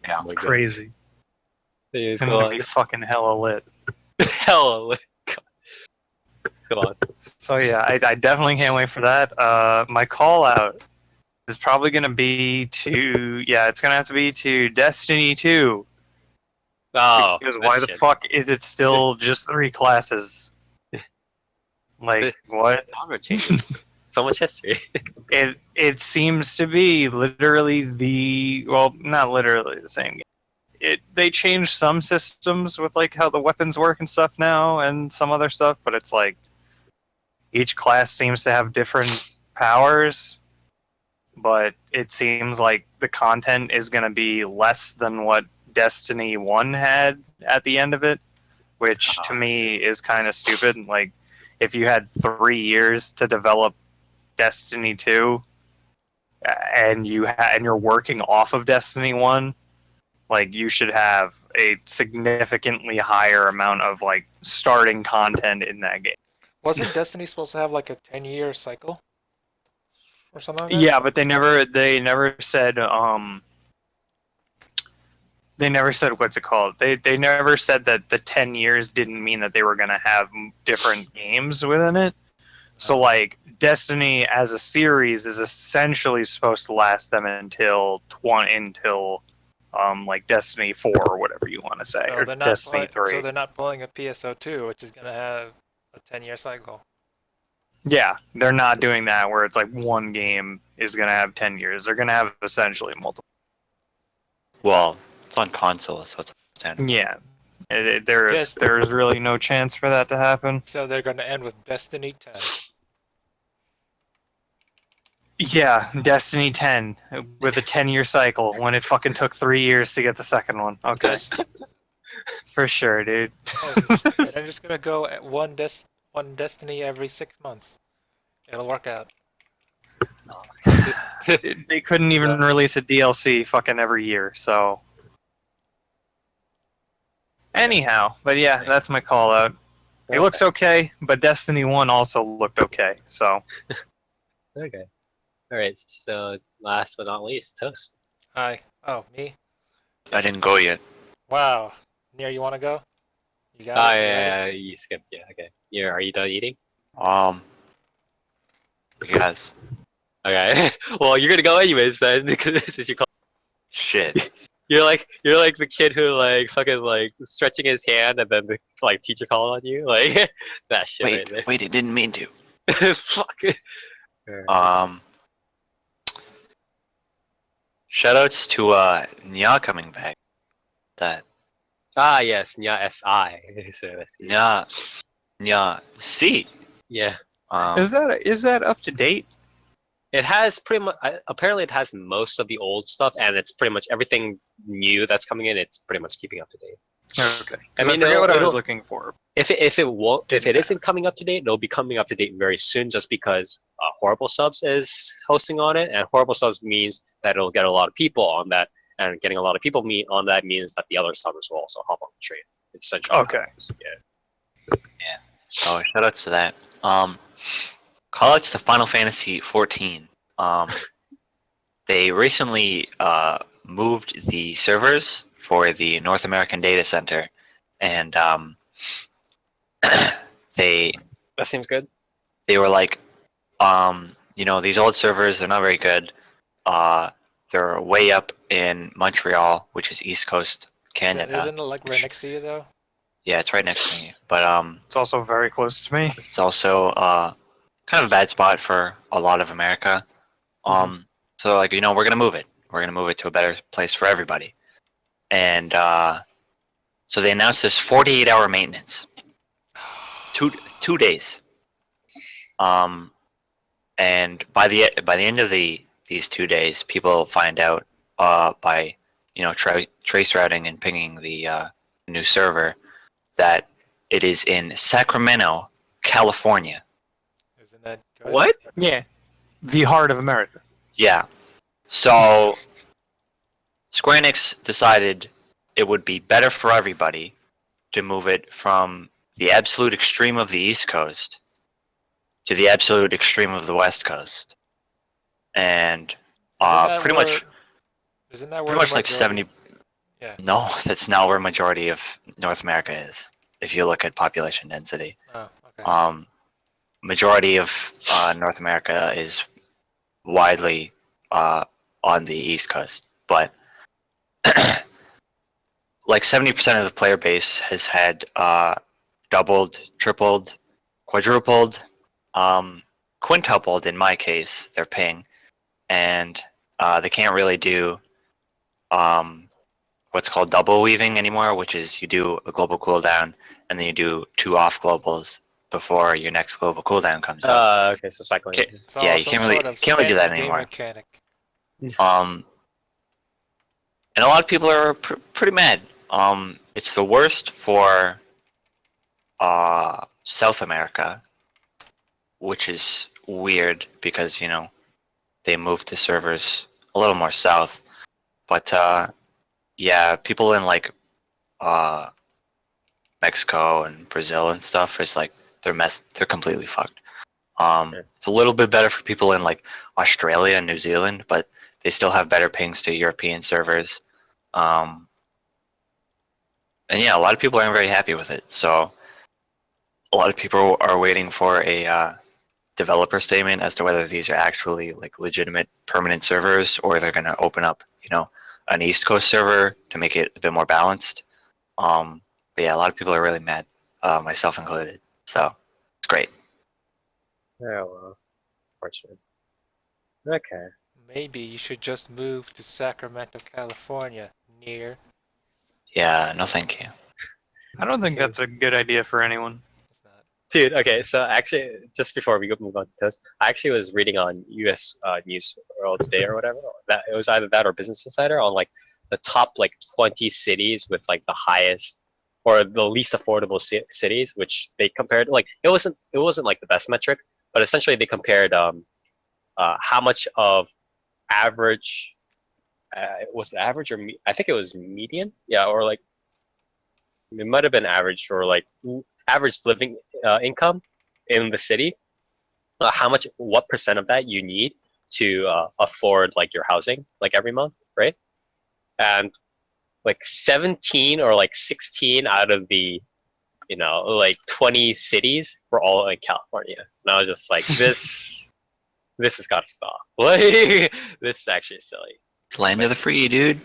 Yeah. It's crazy. anyways, It's go gonna on. be fucking hella lit. Hell, like, go on. So yeah, I definitely can't wait for that. My call out is probably gonna be it's gonna have to be to Destiny 2. Oh, Because this why the shit. fuck is it still just 3 classes? Like what? Genre changes. So much history. It seems to be literally not literally the same game. They changed some systems with like how the weapons work and stuff now, and some other stuff, but it's like each class seems to have different powers, but it seems like the content is going to be less than what Destiny 1 had at the end of it, which to me is kind of stupid. Like, if you had 3 years to develop Destiny 2 and you're working off of Destiny 1, like, you should have a significantly higher amount of like starting content in that game. Wasn't Destiny supposed to have like a 10-year cycle? or something like that? Yeah, but they never said they never said what's it called. They never said that the 10 years didn't mean that they were gonna have different games within it. So like Destiny as a series is essentially supposed to last them until like Destiny 4 or whatever you want to say, So or they're not Destiny 3. so they're not pulling a PSO2, which is gonna have a 10-year cycle. Yeah, they're not doing that where it's like one game is gonna have 10 years. They're gonna have essentially multiple. Well, it's on console, so it's understandable. Yeah, there's Just- really no chance for that to happen. So they're gonna end with Destiny 10. Yeah, Destiny 10 with a 10-year cycle when it fucking took 3 years to get the second one. Okay, Just, for sure, dude. they're just gonna go at one Destiny every 6 months. It'll work out. They couldn't even release a DLC fucking every year, so. Anyhow, but yeah, that's my call out. It looks okay, but Destiny 1 also looked okay, so. Okay. All right. So last but not least, Toast. Hi. Oh, me? I didn't go yet. Wow. Near, you wanna go? You got Oh it? You ready? yeah, you skipped. Yeah. Okay. Are you done eating? Yes. Okay. Well, you're gonna go anyways then because this is your call. Shit. You're like the kid who like fucking like stretching his hand and then the like teacher called on you like that shit right there. Wait, it didn't mean to. Fuck. Shoutouts to Nya coming back. That Ah yes, Nya SI. So let's see. Nya C. Yeah. Is that up to date? It has pretty much. Apparently, it has most of the old stuff, and it's pretty much everything new that's coming in. It's pretty much keeping up to date. Okay. I I mean, forget what I was it'll- looking for. If it isn't coming up to date, it'll be coming up to date very soon. Just because Horrible Subs is hosting on it, and Horrible Subs means that it'll get a lot of people on that, and getting a lot of people on that means that the other subbers will also hop on the train. It's essentially Okay. Yeah. Oh, shoutouts to that. Callouts to Final Fantasy 14. They recently moved the servers for the North American data center, and they That seems good. were like, these old servers, they're not very good. They're way up in Montreal, which is East Coast Canada. Isn't it like right next to you though? Yeah, it's right next to me, but It's also very close to me. it's also kind of a bad spot for a lot of America. So like, we're gonna move it. We're gonna move it to a better place for everybody. And so they announced this 48-hour maintenance. Two days. And by the end of these 2 days, people find out by trace routing and pinging the new server that it is in Sacramento, California. Isn't that good? What? Yeah. The heart of America. Yeah. So Square Enix decided it would be better for everybody to move it from the absolute extreme of the East Coast to the absolute extreme of the West Coast. And Isn't that pretty much like majority- 70. Yeah. No, that's not where majority of North America is. If you look at population density, Oh, okay. majority of North America is widely on the East Coast, but like 70% of the player base has had doubled, tripled, quadrupled, quintupled in my case, their ping, and they can't really do what's called double weaving anymore, which is you do a global cooldown and then you do 2 off globals before your next global cooldown comes up. Okay, so cycling. Okay. It's yeah, you also can't really- sort of can't really do that fancy game anymore. Mechanic. And a lot of people are pretty mad. It's the worst for South America, which is weird because they moved the servers a little more south. But yeah, people in like Mexico and Brazil and stuff is like they're completely fucked. It's a little bit better for people in like Australia and New Zealand, but they still have better pings to European servers. And yeah, a lot of people aren't very happy with it. So a lot of people are waiting for a developer statement as to whether these are actually like legitimate permanent servers or they're going to open up, an East Coast server to make it a bit more balanced. But yeah, a lot of people are really mad, myself included. So it's great. Oh well, fortunate. Okay. Maybe you should just move to Sacramento, California, near. Yeah, no thank you. I don't think So- that's a good idea for anyone. It's not. Dude, okay, so actually, just before we move on to Toast, I actually was reading on U.S. News World Today or whatever. That it was either that or Business Insider on like the top like 20 cities with like the highest or the least affordable cities, which they compared. Like it wasn't like the best metric, but essentially they compared how much of average was it average or I think it was median, yeah, or like it might have been average or like average living income in the city, how much, what percent of that you need to afford like your housing like every month, right? And like 17 or like 16 out of the like 20 cities were all in California, and I was just like, this has got to stop. Like this is actually silly. It's land of the free, dude.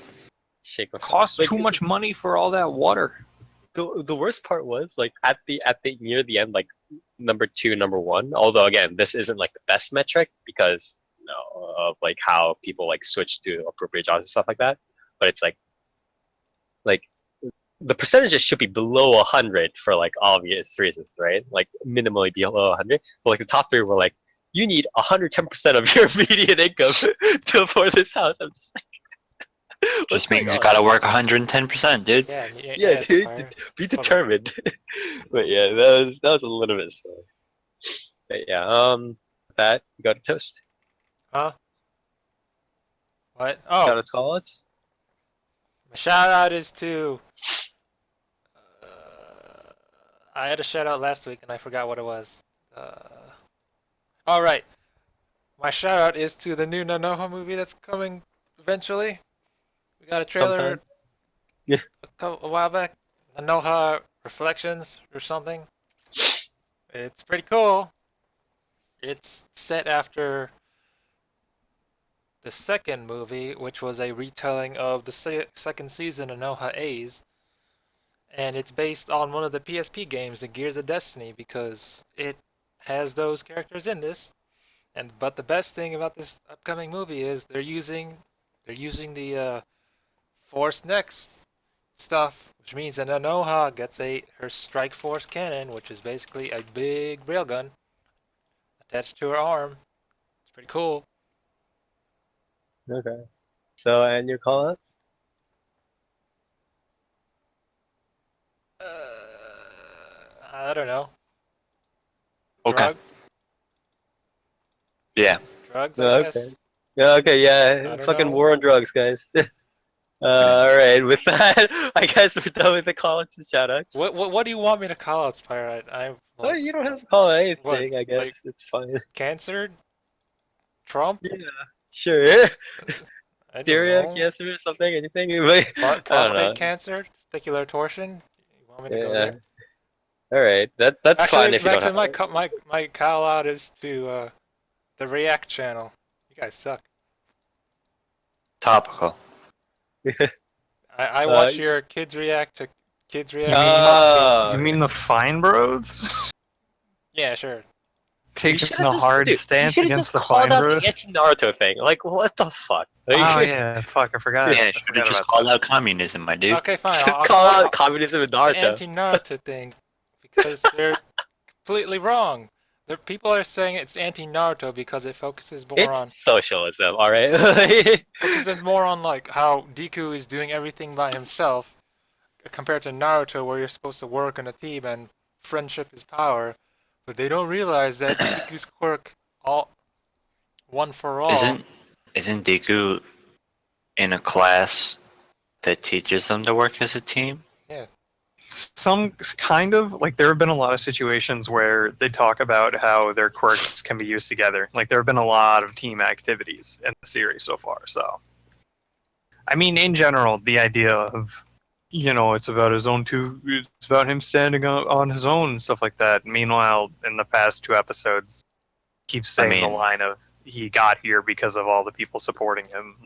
Shake my Costs like, too much money for all that water. the worst part was like at the near the end, like number two, number one. Although again, this isn't like the best metric because of like how people like switch to appropriate jobs and stuff like that. But it's like the percentages should be below 100 for like obvious reasons, right? Like minimally below 100. But like the top three were like, you need 110% of your median income to afford this house. I'm just like, what's Just going means you on? gotta work 110%, dude. Yeah, Yeah, it's dude, fire. be determined. But yeah, that was a little bit silly. But yeah, that you got a toast. Huh? What? Shout Oh, out to college. my shout out is to. I had a shout out last week and I forgot what it was. All right, my shout out is to the new Nanoha movie that's coming eventually. We got a trailer Sometime. Yeah. a while back. Nanoha Reflections or something. It's pretty cool. It's set after the second movie, which was a retelling of the second season of Nanoha A's. And it's based on one of the PSP games, the Gears of Destiny, because it has those characters in this. But the best thing about this upcoming movie is they're using the Force Next stuff, which means that Anoha gets her Strike Force cannon, which is basically a big railgun attached to her arm. It's pretty cool. Okay. So, and your call out? I don't know. Okay. Drugs? Yeah. Drugs, No, I okay. guess. Yeah, okay, yeah. don't Fucking know. war on drugs, guys. All right. With that, I guess we're done with the call outs and shout outs. What do you want me to call out, Spyro? I'm Oh, like you don't have to call it anything, What, I guess. like- It's fine. cancer, Trump. Yeah, sure. I don't Diarrhea, know. cancer, or something, anything? I don't Prostate know. cancer, testicular torsion. You want me to go Yeah. there? All right. That's fine if you don't Actually, have. my call out is to the React channel. You guys suck. Topical. I watch your kids react to kids react. Oh, You mean the Fine Bros? Yeah, sure. Taking the hard dude, stance you against just the called Fine out Bros? the anti-Naruto thing. Like, what the fuck? Oh yeah, fuck, I forgot. Yeah, I should forgot have just about called out communism, my dude. Okay, fine. Just I'll call call out it communism and the Naruto. anti-Naruto thing because they're completely wrong. People are saying it's anti-Naruto because it focuses more on It's socialism, all right. focuses more on like how Deku is doing everything by himself compared to Naruto where you're supposed to work in a team and friendship is power. But they don't realize that Deku's quirk all one for all. Isn't Deku in a class that teaches them to work as a team? Yeah. some kind of like there have been a lot of situations where they talk about how their quirks can be used together. Like there have been a lot of team activities in the series so far. So, I mean, in general, the idea of it's about his own two. It's about him standing on his own and stuff like that. Meanwhile, in the past 2 episodes, keeps I saying the mean, line of he got here because of all the people supporting him.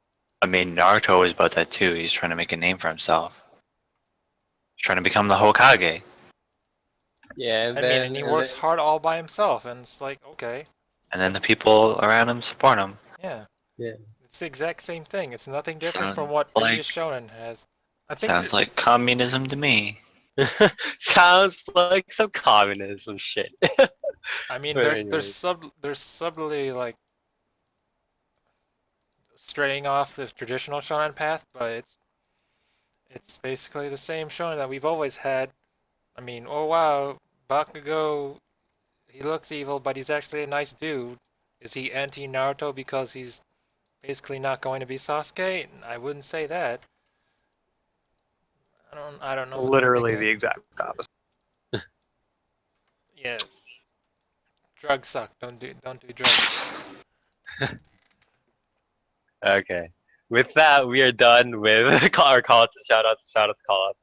Naruto was about that too. He's trying to make a name for himself. He's trying to become the Hokage. Yeah, and I mean, then and he works hard all by himself, and it's like, okay, And then the people around him support him. yeah. Yeah. It's the exact same thing. It's nothing different Sounds from what like previous shonen has. I think sounds like communism to me. Sounds like some communism shit. I mean, But there's anyways, there's subtly like straying off the traditional shonen path, but it's basically the same shonen that we've always had. I mean, oh wow, Bakugo, he looks evil, but he's actually a nice dude. Is he anti Naruto because he's basically not going to be Sasuke? I wouldn't say that. I don't know what to make Literally of the it. exact opposite. Yeah, drugs suck. Don't do drugs. okay. With that, we are done with our call to shout outs, call outs.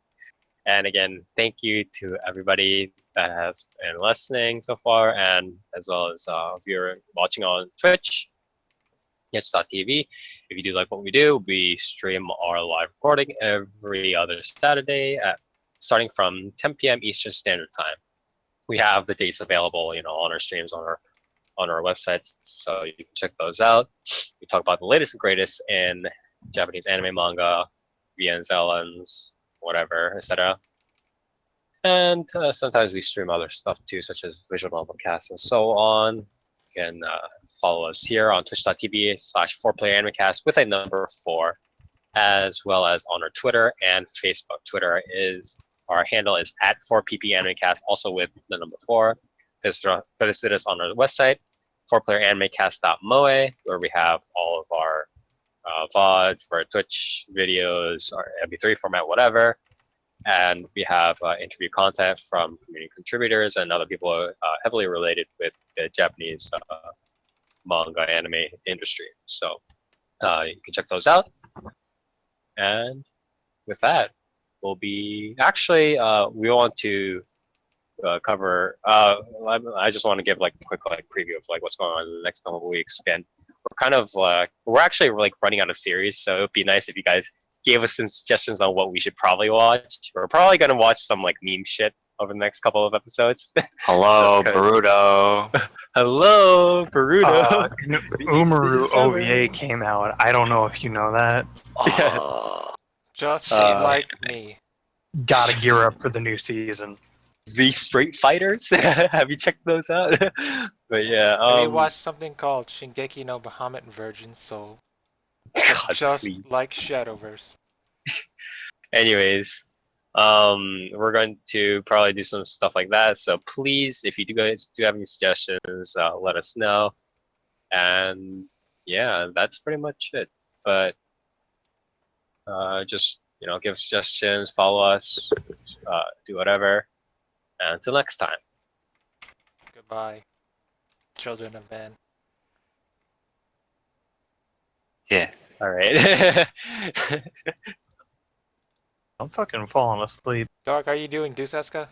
And again, thank you to everybody that has been listening so far, and as well as if you're watching on Twitch, Twitch.tv. If you do like what we do, we stream our live recording every other Saturday starting from 10 p.m. Eastern Standard Time. We have the dates available, on our streams on our websites, so you can check those out. We talk about the latest and greatest in Japanese anime, manga, VNs, LNs, whatever, etc. And sometimes we stream other stuff too, such as visual novel casts and so on. You can follow us here on twitch.tv/4PlayerAnimecast with a number 4, as well as on our Twitter and Facebook. Our handle is at 4PPAnimecast, also with the number 4. Visit us on our website, 4PlayerAnimecast.moe, where we have all of our VODs, our Twitch videos, our MP3 format, whatever. And we have interview content from community contributors and other people heavily related with the Japanese manga anime industry. So you can check those out. And with that, we'll be actually we want to cover. I just want to give like a quick preview of like what's going on in the next couple of weeks. And we're actually like running out of series, so it would be nice if you guys gave us some suggestions on what we should probably watch. We're probably gonna watch some like meme shit over the next couple of episodes. Hello, Boruto. Hello, Boruto. Umaru This is OVA came out. I don't know if you know that. Oh, Just Uh, like me. Gotta gear up for the new season. the Street Fighters. Have you checked those out? But yeah, Maybe watch something called Shingeki no Bahamut Virgin Soul. God, Just please. like Shadowverse. Anyways, we're going to probably do some stuff like that. So please, if you guys do have any suggestions, let us know. And yeah, that's pretty much it. But just give suggestions, follow us, do whatever. And until next time. Goodbye, children of man. yeah. All right. I'm fucking falling asleep. Dark, are you doing Duseska?